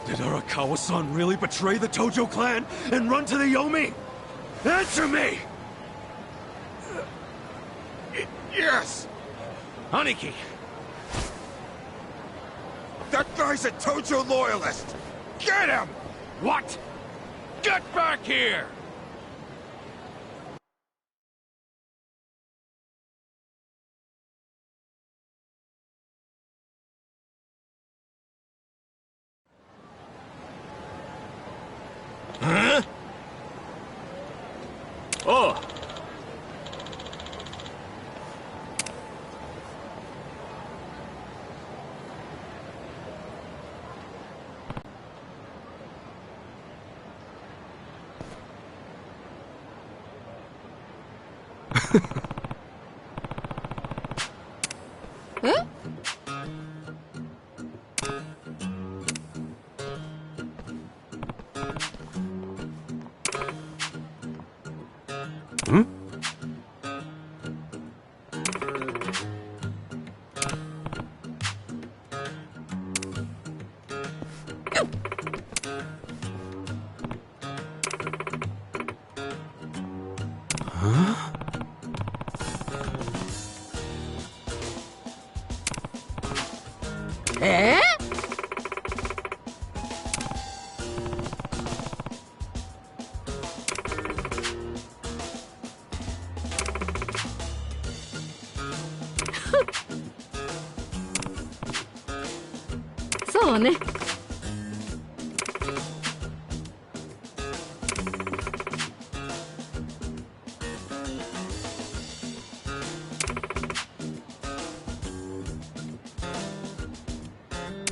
S1: Did Arakawa-san really betray the Tojo clan and run to the Yomi? Answer me! Yes!
S14: Aniki!
S1: That guy's a Tojo loyalist! Get him!
S14: What? Get back here!
S1: Huh? Oh!
S13: Huh?
S2: Hmm? Huh?
S13: Eh?そうね。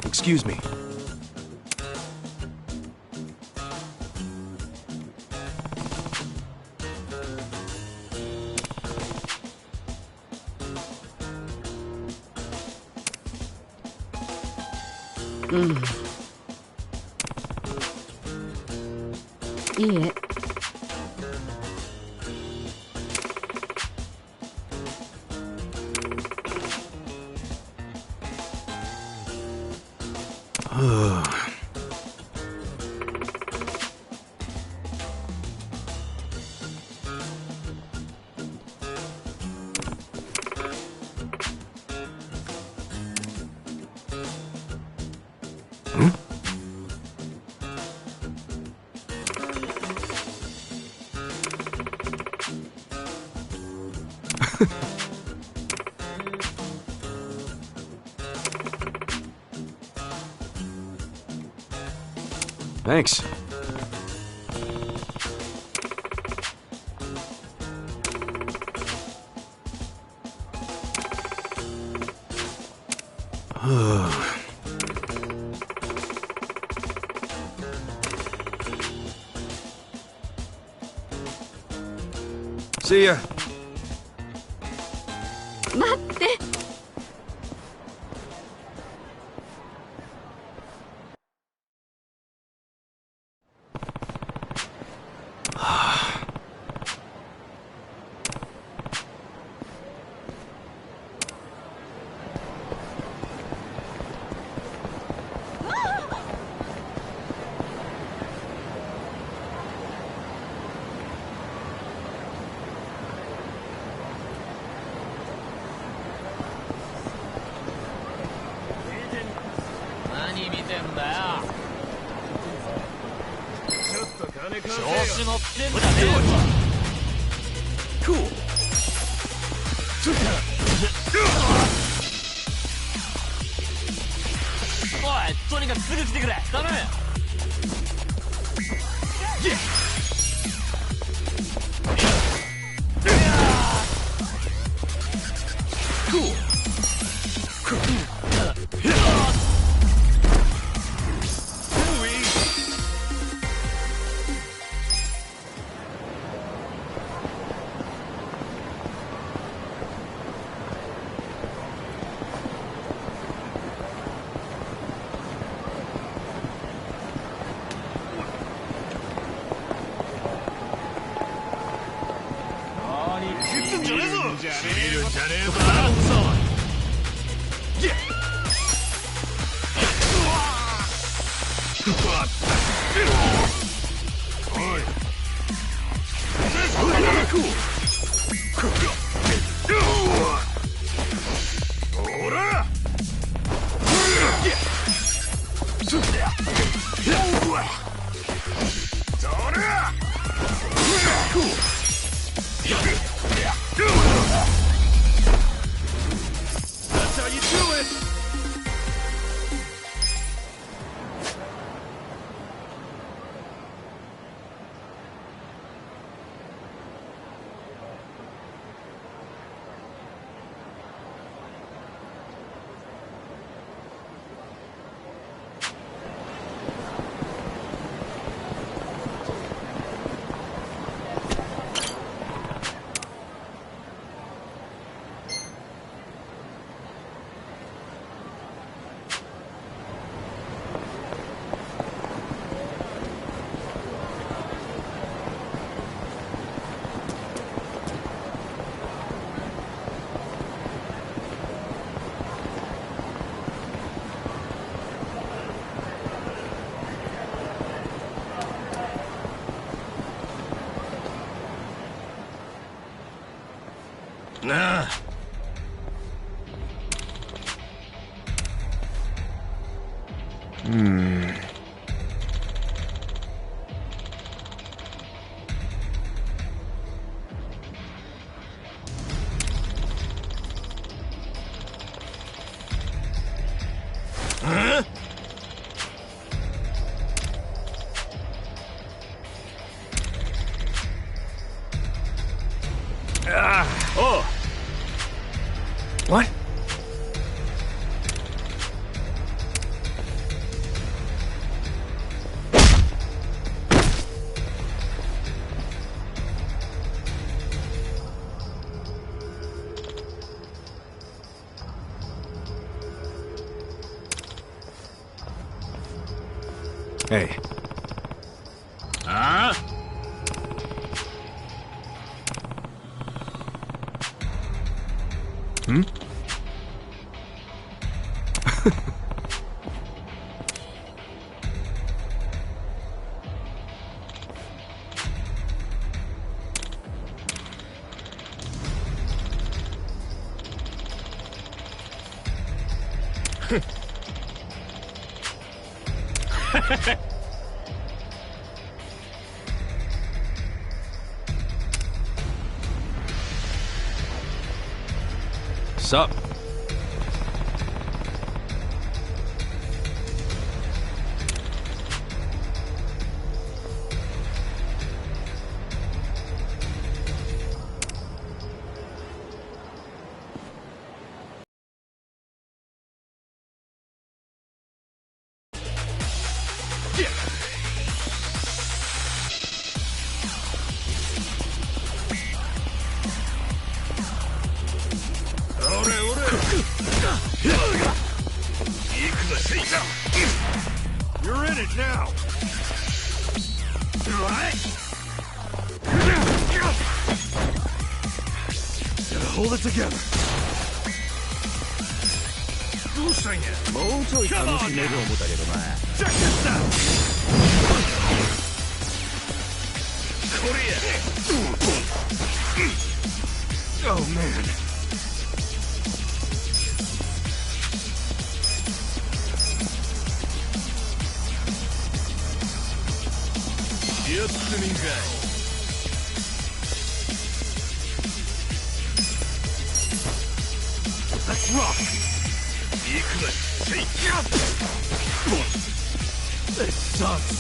S2: Excuse me.
S13: Mm. いいえ。
S2: Thanks. See ya.
S13: 待って。
S16: 何見てんだよ。
S1: ちょっと金
S16: 調子乗ってんじゃねえぞ。おい、とにかくすぐ来てくれ。頼む。
S1: なあ。
S16: Oh.
S1: What?
S2: Hey.
S16: Huh?
S2: Hmm? Sup?
S1: You're in it now. Gotta hold it together. Come on now. Check this out. Oh man. Let's rock! This sucks!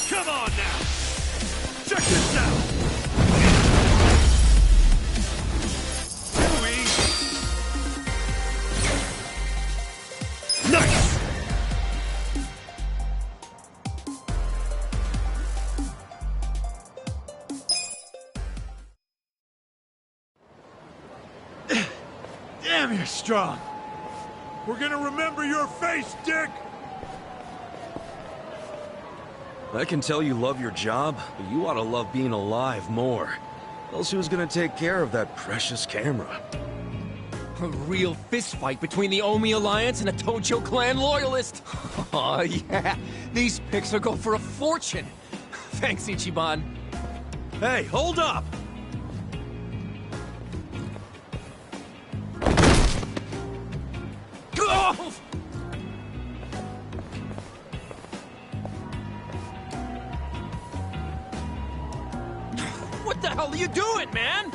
S1: Come on now! Check this out! Nice! Damn, you're strong!
S9: We're gonna remember your face, Dick!
S2: I can tell you love your job, but you ought to love being alive more. Else who's gonna take care of that precious camera?
S17: A real fistfight between the Omi Alliance and a Tojo clan loyalist. Oh, yeah. These pics will go for a fortune. Thanks, Ichiban.
S2: Hey, hold up!
S17: Oh! What the hell are you doing, man?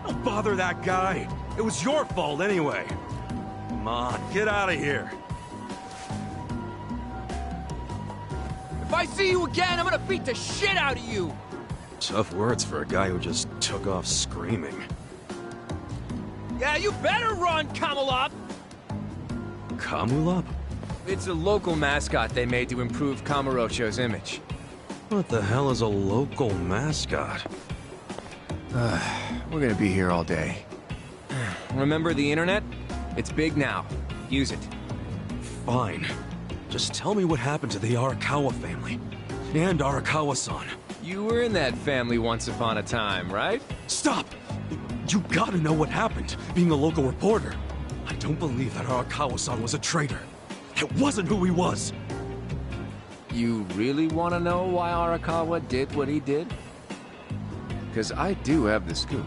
S2: Don't bother that guy. It was your fault anyway. Come on, get out of here.
S17: If I see you again, I'm gonna beat the shit out of you!
S2: Tough words for a guy who just took off screaming.
S17: Yeah, you better run, Camelot!
S2: Kamulop?
S17: It's a local mascot they made to improve Kamurocho's image.
S2: What the hell is a local mascot?
S17: We're gonna be here all day. Remember the internet? It's big now. Use it.
S2: Fine. Just tell me what happened to the Arakawa family. And Arakawa-san.
S17: You were in that family once upon a time, right?
S2: Stop! You gotta know what happened, being a local reporter. I don't believe that Arakawa-san was a traitor. It wasn't who he was.
S17: You really want to know why Arakawa did what he did? Because I do have the scoop.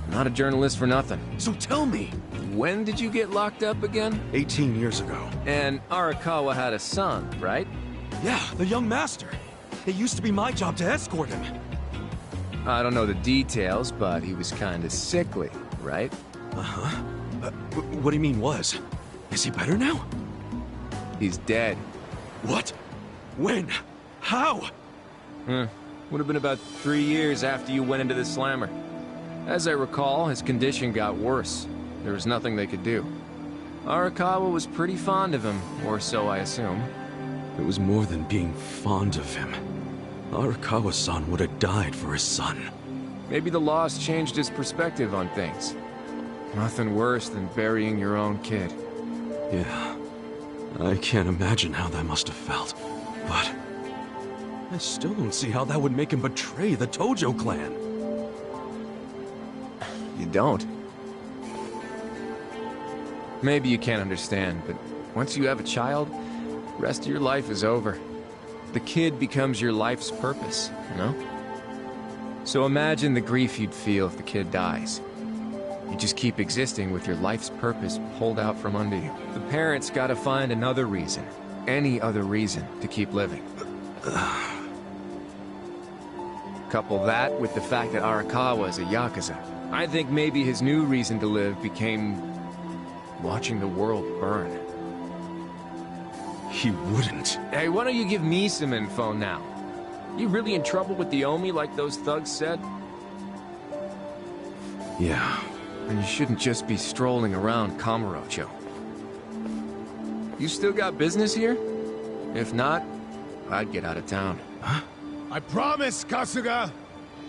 S17: I'm not a journalist for nothing.
S2: So tell me.
S17: When did you get locked up again?
S2: 18 years ago.
S17: And Arakawa had a son, right?
S2: Yeah, the young master. It used to be my job to escort him.
S17: I don't know the details, but he was kinda sickly, right?
S2: Uh-huh. What do you mean was? Is he better now?
S17: He's dead.
S2: What? When? How?
S17: Would have been about 3 years after you went into the slammer. As I recall, his condition got worse. There was nothing they could do. Arakawa was pretty fond of him, or so I assume.
S2: It was more than being fond of him. Arakawa-san would have died for his son.
S17: Maybe the loss changed his perspective on things. Nothing worse than burying your own kid.
S2: Yeah. I can't imagine how that must have felt. But I still don't see how that would make him betray the Tojo clan.
S17: You don't? Maybe you can't understand, but once you have a child, the rest of your life is over. The kid becomes your life's purpose, you know? So imagine the grief you'd feel if the kid dies. You just keep existing with your life's purpose pulled out from under you. The parents gotta find another reason, any other reason, to keep living. Couple that with the fact that Arakawa is a Yakuza. I think maybe his new reason to live became watching the world burn.
S2: He wouldn't.
S17: Hey, why don't you give me some info now? You really in trouble with the Omi like those thugs said?
S2: Yeah.
S17: And you shouldn't just be strolling around Kamurocho. You still got business here? If not, I'd get out of town.
S2: Huh?
S12: I promise, Kasuga!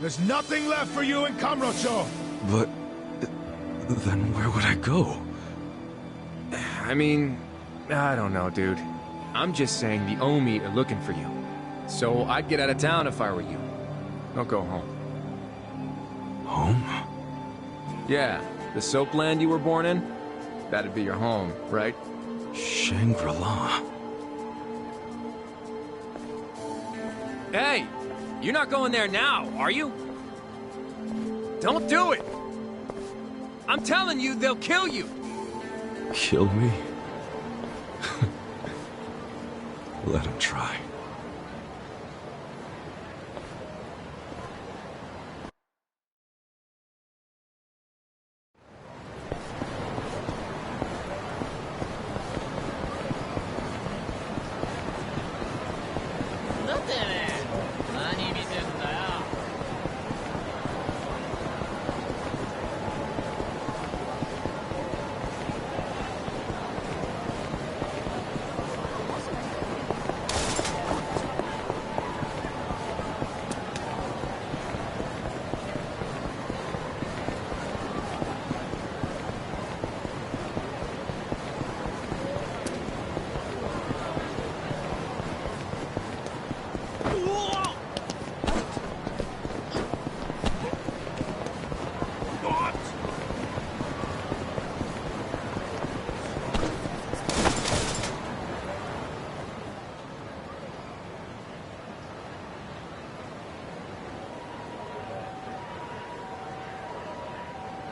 S12: There's nothing left for you in Kamurocho!
S2: But... then where would I go?
S17: I mean, I don't know, dude. I'm just saying the Omi are looking for you. So I'd get out of town if I were you. Don't go home.
S2: Home?
S17: Yeah, the soapland you were born in? That'd be your home, right?
S2: Shangri-La.
S17: Hey! You're not going there now, are you? Don't do it! I'm telling you, they'll kill you!
S2: Kill me? Let him try.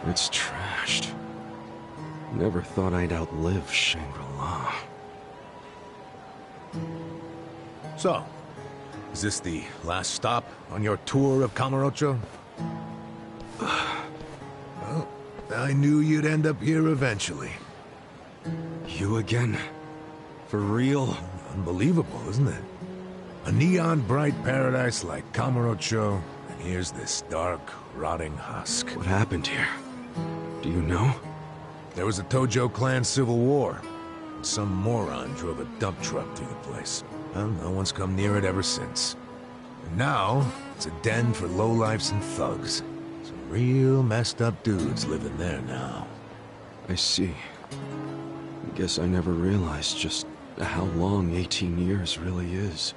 S2: It's trashed. Never thought I'd outlive Shangri-La.
S12: So, is this the last stop on your tour of Kamurocho? Well, I knew you'd end up here eventually.
S2: You again? For real?
S12: Unbelievable, isn't it? A neon-bright paradise like Kamurocho, and here's this dark, rotting husk.
S2: What happened here? Do you know?
S12: There was a Tojo clan civil war. Some moron drove a dump truck through the place. Well, no one's come near it ever since. And now, it's a den for lowlifes and thugs. Some real messed up dudes living there now.
S2: I see. I guess I never realized just how long 18 years really is.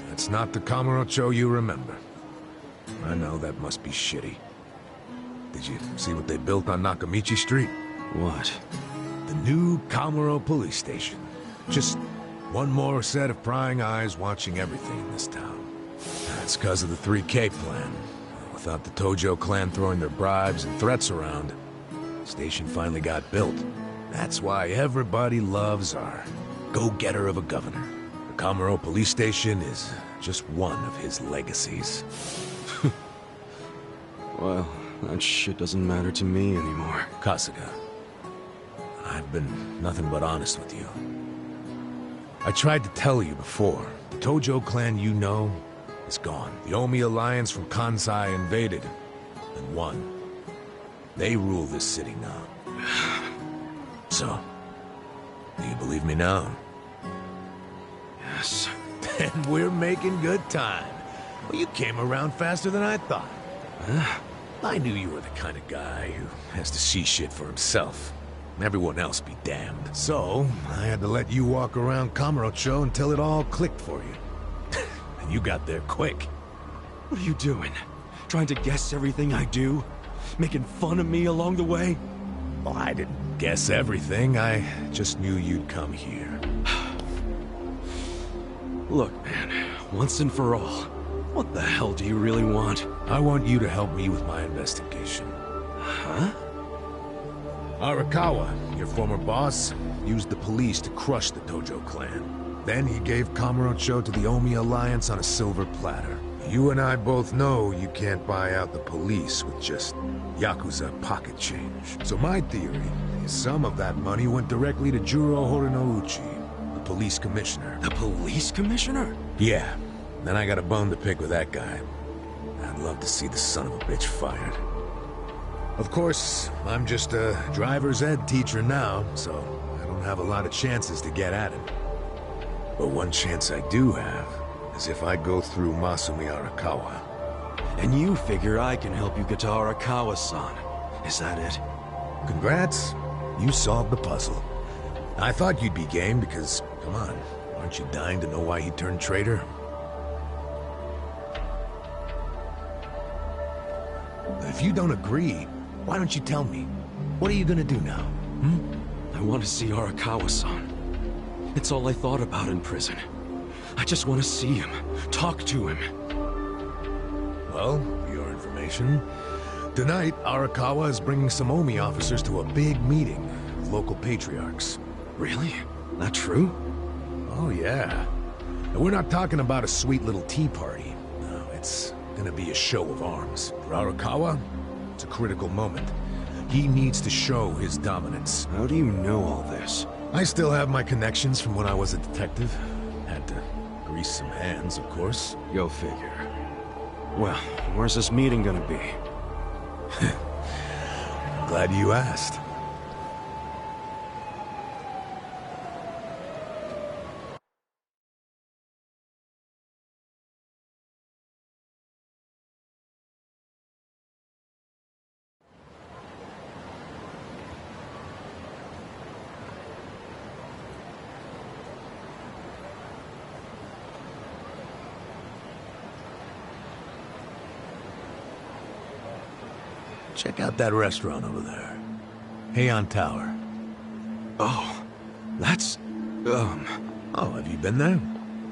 S12: That's not the Kamurocho you remember. I know that must be shitty. Did you see what they built on Nakamichi Street?
S2: What?
S12: The new Kamuro police station. Just one more set of prying eyes watching everything in this town. That's because of the 3K plan. Without the Tojo clan throwing their bribes and threats around, the station finally got built. That's why everybody loves our go-getter of a governor. The Kamuro police station is just one of his legacies.
S2: Well, that shit doesn't matter to me anymore.
S12: Kasuga, I've been nothing but honest with you. I tried to tell you before, the Tojo clan you know is gone. The Omi alliance from Kansai invaded and won. They rule this city now. So, do you believe me now?
S2: Yes.
S12: Then we're making good time. Well, you came around faster than I thought.
S2: Huh?
S12: I knew you were the kind of guy who has to see shit for himself. Everyone else be damned. So, I had to let you walk around Kamurocho until it all clicked for you. And you got there quick.
S2: What are you doing? Trying to guess everything I do? Making fun of me along the way?
S12: Well, I didn't guess everything. I just knew you'd come here.
S2: Look, man, once and for all, what the hell do you really want?
S12: I want you to help me with my investigation.
S2: Huh?
S12: Arakawa, your former boss, used the police to crush the Tojo clan. Then he gave Kamurocho to the Omi Alliance on a silver platter. You and I both know you can't buy out the police with just Yakuza pocket change. So my theory is some of that money went directly to Juro Horinouchi, the police commissioner.
S2: The police commissioner?
S12: Yeah. Then I got a bone to pick with that guy. I'd love to see the son of a bitch fired. Of course, I'm just a driver's ed teacher now, so I don't have a lot of chances to get at him. But one chance I do have is if I go through Masumi Arakawa.
S2: And you figure I can help you get to Arakawa-san. Is that it?
S12: Congrats. You solved the puzzle. I thought you'd be game because, come on, aren't you dying to know why he turned traitor? If you don't agree, why don't you tell me? What are you gonna do now?
S2: I want to see Arakawa-san. It's all I thought about in prison. I just want to see him, talk to him.
S12: Well, for your information, tonight Arakawa is bringing some Omi officers to a big meeting with local patriarchs.
S2: Really? That true?
S12: Oh yeah. And we're not talking about a sweet little tea party. No, it's gonna be a show of arms. For Arakawa, it's a critical moment. He needs to show his dominance.
S2: How do you know all this?
S12: I still have my connections from when I was a detective. Had to grease some hands, of course.
S2: Go figure. Well, where's this meeting gonna be?
S12: Glad you asked. Check out that restaurant over there. Heian Tower.
S2: Oh, that's...
S12: Oh, have you been there?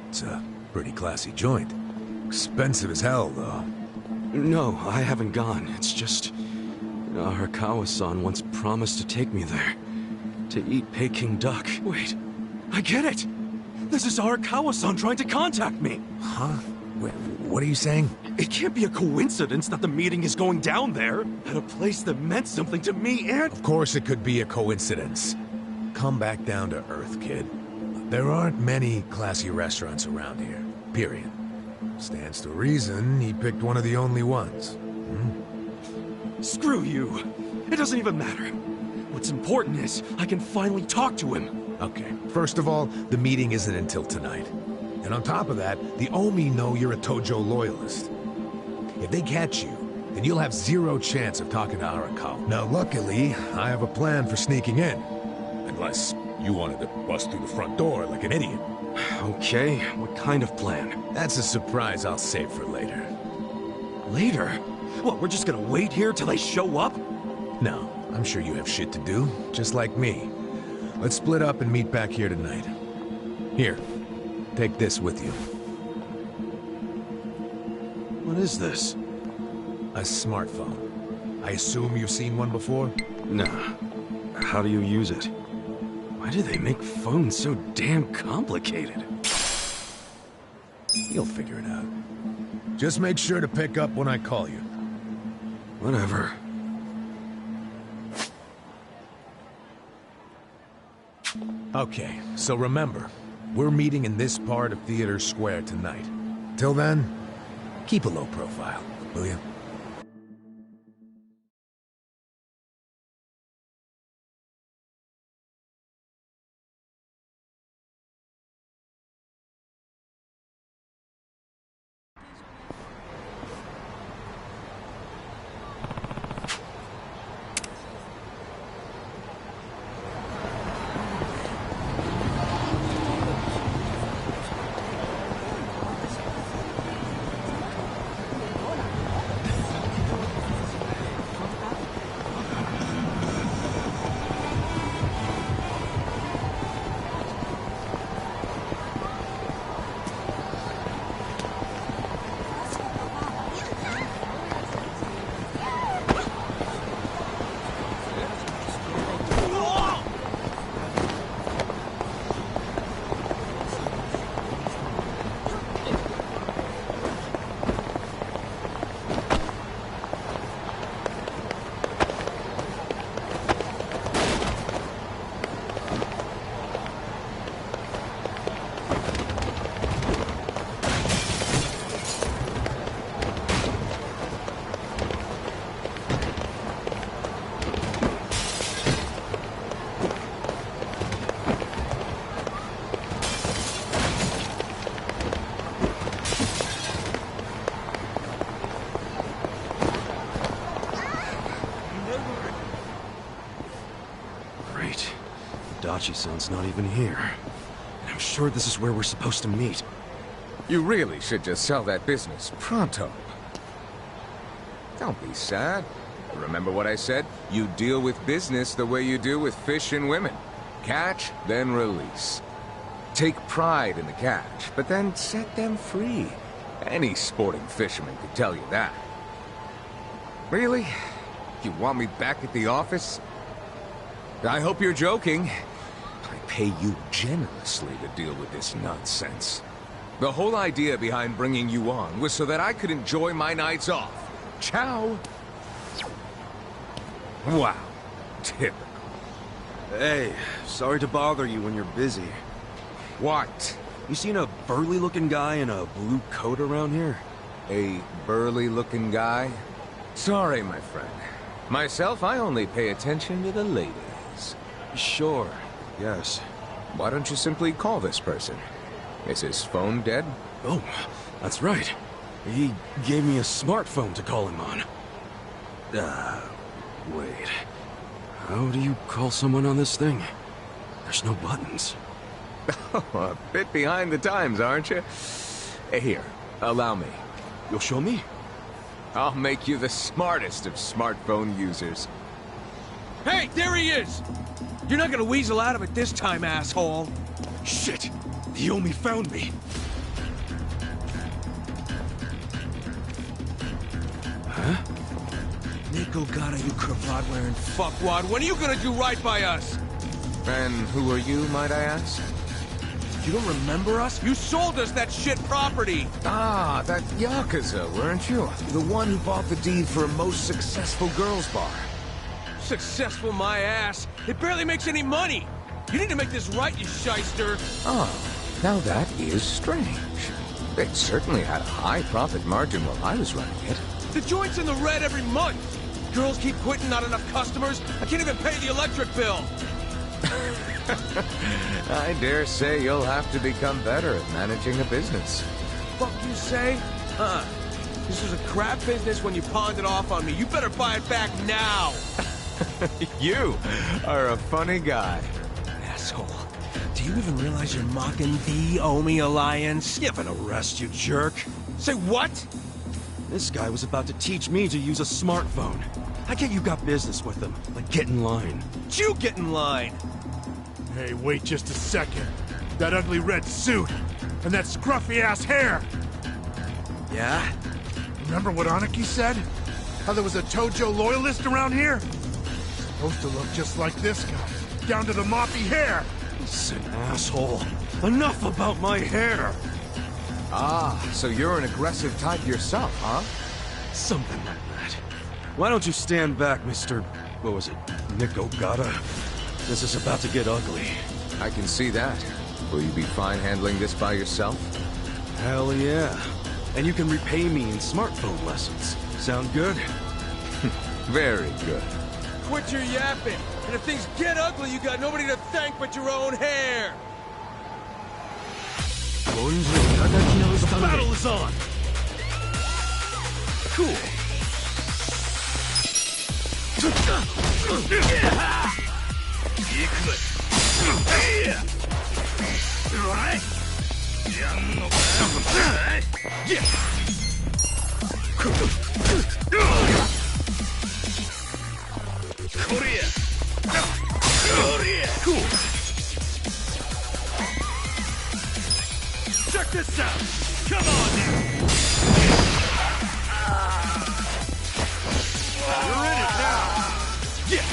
S12: It's a pretty classy joint. Expensive as hell, though.
S2: No, I haven't gone. It's just... Arakawa-san once promised to take me there. To eat Peking duck. Wait, I get it! This is Arakawa-san trying to contact me!
S12: Huh? Wait, what are you saying?
S2: It can't be a coincidence that the meeting is going down there, at a place that meant something to me and...
S12: Of course it could be a coincidence. Come back down to earth, kid. There aren't many classy restaurants around here, period. Stands to reason he picked one of the only ones.
S2: Screw you! It doesn't even matter. What's important is, I can finally talk to him.
S12: Okay, first of all, the meeting isn't until tonight. And on top of that, the Omi know you're a Tojo loyalist. If they catch you, then you'll have zero chance of talking to Arakawa. Now, luckily, I have a plan for sneaking in. Unless you wanted to bust through the front door like an idiot.
S2: Okay, what kind of plan?
S12: That's a surprise I'll save for later.
S2: Later? What, we're just gonna wait here till they show up?
S12: No, I'm sure you have shit to do, just like me. Let's split up and meet back here tonight. Here, take this with you.
S2: What is this?
S12: A smartphone. I assume you've seen one before?
S2: Nah. How do you use it? Why do they make phones so damn complicated?
S12: You'll figure it out. Just make sure to pick up when I call you.
S2: Whatever.
S12: Okay, so remember, we're meeting in this part of Theater Square tonight. Till then, keep a low profile, will you?
S2: Dachi-san's not even here. And I'm sure this is where we're supposed to meet.
S18: You really should just sell that business pronto. Don't be sad. Remember what I said? You deal with business the way you do with fish and women. Catch, then release. Take pride in the catch, but then set them free. Any sporting fisherman could tell you that. Really? You want me back at the office? I hope you're joking. I pay you generously to deal with this nonsense. The whole idea behind bringing you on was so that I could enjoy my nights off. Ciao. Wow. Typical.
S2: Hey, sorry to bother you when you're busy.
S18: What?
S2: You seen a burly-looking guy in a blue coat around here?
S18: A burly-looking guy? Sorry, my friend. Myself, I only pay attention to the ladies.
S2: Sure, yes.
S18: Why don't you simply call this person? Is his phone dead?
S2: Oh, that's right. He gave me a smartphone to call him on. Wait. How do you call someone on this thing? There's no buttons.
S18: A bit behind the times, aren't you? Here, allow me.
S2: You'll show me?
S18: I'll make you the smartest of smartphone users.
S19: Hey, there he is! You're not gonna weasel out of it this time, asshole.
S2: Shit! The Yomi found me. Huh?
S19: Nico Gata, you cravat-wearing fuckwad. When are you gonna do right by us?
S18: And who are you, might I ask?
S19: You don't remember us? You sold us that shit property!
S18: Ah, that Yakuza, weren't you? The one who bought the deed for a most successful girls' bar.
S19: Successful my ass. It barely makes any money. You need to make this right, you shyster.
S18: Oh, now that is strange. It certainly had a high profit margin while I was running it.
S19: The joint's in the red every month. Girls keep quitting, not enough customers. I can't even pay the electric bill.
S18: I dare say you'll have to become better at managing a business.
S19: Fuck you say? Huh. This was a crap business when you pawned it off on me. You better buy it back now.
S18: You are a funny guy.
S19: Asshole. Do you even realize you're mocking the Omi Alliance?
S2: Give an arrest, you jerk.
S19: Say what?
S2: This guy was about to teach me to use a smartphone. I get you got business with him. Like, get in line.
S19: You get in line.
S1: Hey, wait just a second. That ugly red suit, and that scruffy-ass hair.
S19: Yeah?
S1: Remember what Aniki said? How there was a Tojo loyalist around here? Supposed to look just like this guy, down to the moppy hair.
S2: Listen, asshole. Enough about my hair!
S18: Ah, so you're an aggressive type yourself, huh?
S2: Something like that. Why don't you stand back, Mr. What was it? Nico Gata? This is about to get ugly.
S18: I can see that. Will you be fine handling this by yourself?
S2: Hell yeah. And you can repay me in smartphone lessons. Sound good?
S18: Very good.
S19: Quit your yapping. And if things get ugly, you got nobody to thank but your own hair.
S1: The battle is on!
S2: Cool.
S1: Cool. Check this out! Come on now! You're in it now! Yeah!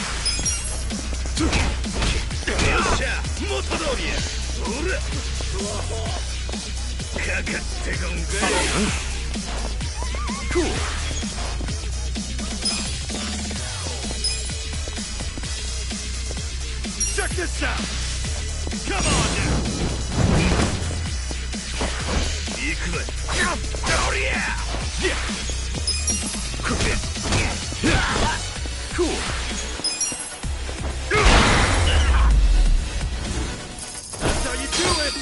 S2: Cool.
S1: Check this out! Come on now! Oh yeah! Yeah!
S2: Cool.
S1: That's how you do it!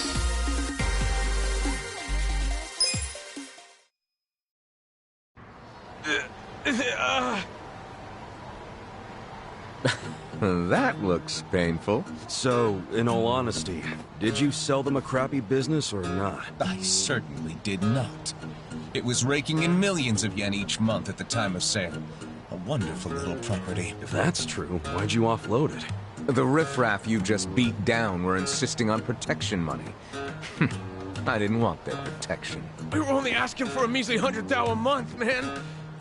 S18: That looks painful.
S2: So, in all honesty, did you sell them a crappy business or not?
S20: I certainly did not. It was raking in millions of yen each month at the time of sale. A wonderful little property.
S2: If that's true, why'd you offload it?
S18: The riffraff you just beat down were insisting on protection money. I didn't want their protection.
S19: We were only asking for a measly 100 thou a month, man.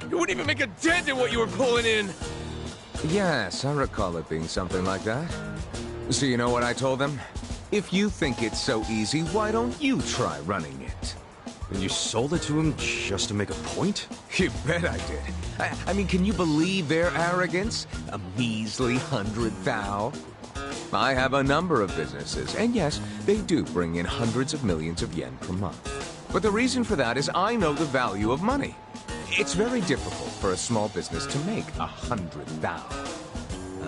S19: You wouldn't even make a dent in what you were pulling in.
S18: Yes, I recall it being something like that. So you know what I told them? If you think it's so easy, why don't you try running it?
S2: And you sold it to him just to make a point?
S18: You bet I did. I mean, can you believe their arrogance? A measly 100,000? I have a number of businesses, and yes, they do bring in hundreds of millions of yen per month. But the reason for that is I know the value of money. It's very difficult for a small business to make 100,000.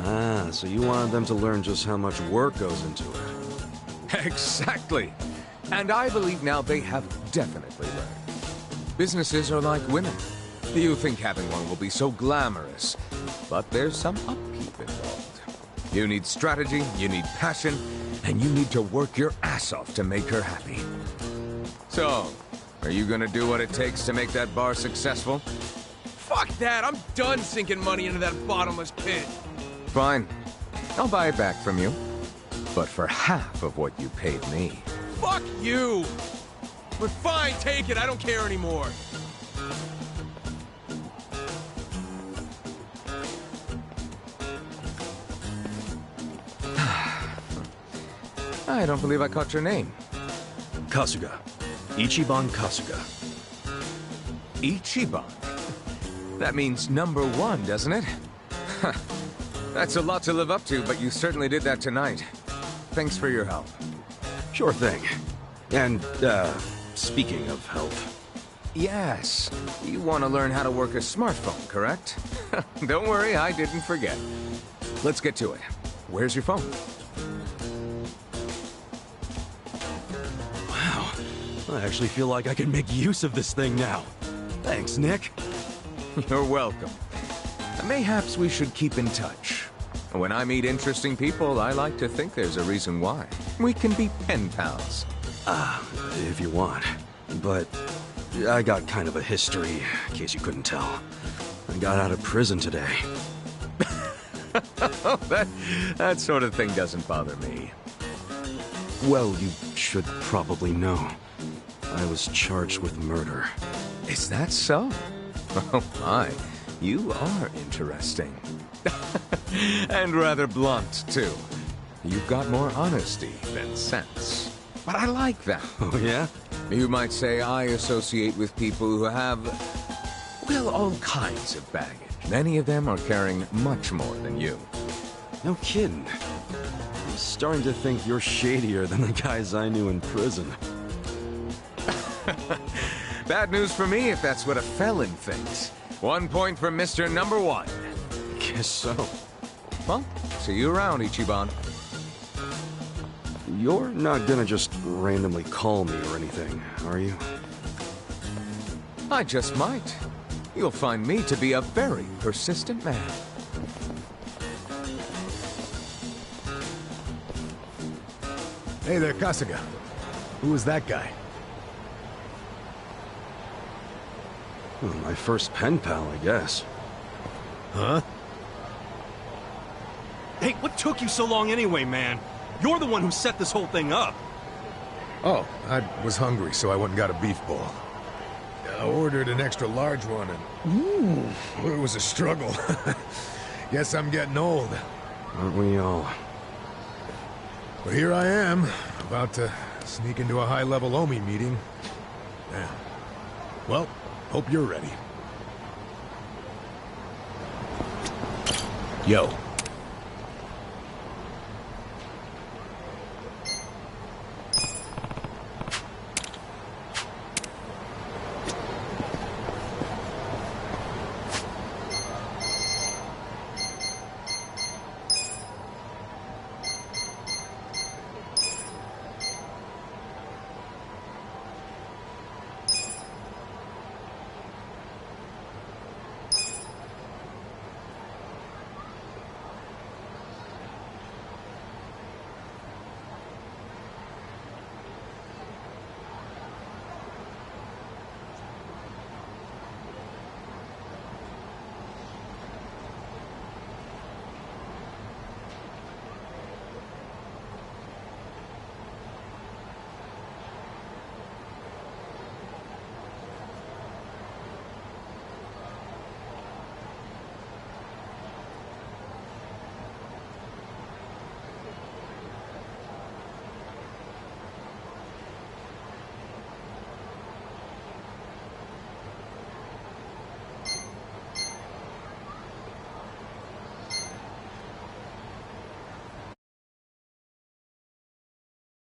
S2: Ah, so you wanted them to learn just how much work goes into it.
S18: Exactly. And I believe now they have definitely learned. Businesses are like women. You think having one will be so glamorous, but there's some upkeep involved. You need strategy, you need passion, and you need to work your ass off to make her happy. So, are you gonna do what it takes to make that bar successful?
S19: Fuck that! I'm done sinking money into that bottomless pit.
S18: Fine. I'll buy it back from you. But for half of what you paid me.
S19: Fuck you! But fine, take it, I don't care anymore.
S18: I don't believe I caught your name.
S2: Kasuga. Ichiban Kasuga.
S18: Ichiban? That means #1, doesn't it? That's a lot to live up to, but you certainly did that tonight. Thanks for your help.
S2: Sure thing. And, speaking of help...
S18: Yes. You want to learn how to work a smartphone, correct? Don't worry, I didn't forget. Let's get to it. Where's your phone?
S2: Wow. I actually feel like I can make use of this thing now. Thanks, Nick.
S18: You're welcome. Mayhaps we should keep in touch. When I meet interesting people, I like to think there's a reason why. We can be pen pals.
S2: If you want. But I got kind of a history, in case you couldn't tell. I got out of prison today.
S18: That sort of thing doesn't bother me.
S2: Well, you should probably know. I was charged with murder.
S18: Is that so? Oh my, you are interesting. And rather blunt, too. You've got more honesty than sense. But I like that.
S2: Oh, yeah?
S18: You might say I associate with people who have, well, all kinds of baggage. Many of them are carrying much more than you.
S2: No kidding. I'm starting to think you're shadier than the guys I knew in prison.
S18: Bad news for me if that's what a felon thinks. 1 point for Mr. #1.
S2: Guess so.
S18: Well, see you around, Ichiban.
S2: You're not gonna just randomly call me or anything, are you?
S18: I just might. You'll find me to be a very persistent man.
S12: Hey there, Kasuga. Who was that guy?
S2: Well, my first pen pal, I guess.
S12: Huh?
S21: Hey, what took you so long anyway, man? You're the one who set this whole thing up.
S12: Oh, I was hungry, so I went and got a beef ball. I ordered an extra large one, and it was a struggle. Guess I'm getting old.
S2: Aren't we all?
S12: But here I am, about to sneak into a high-level Omi meeting. Yeah. Well, hope you're ready. Yo.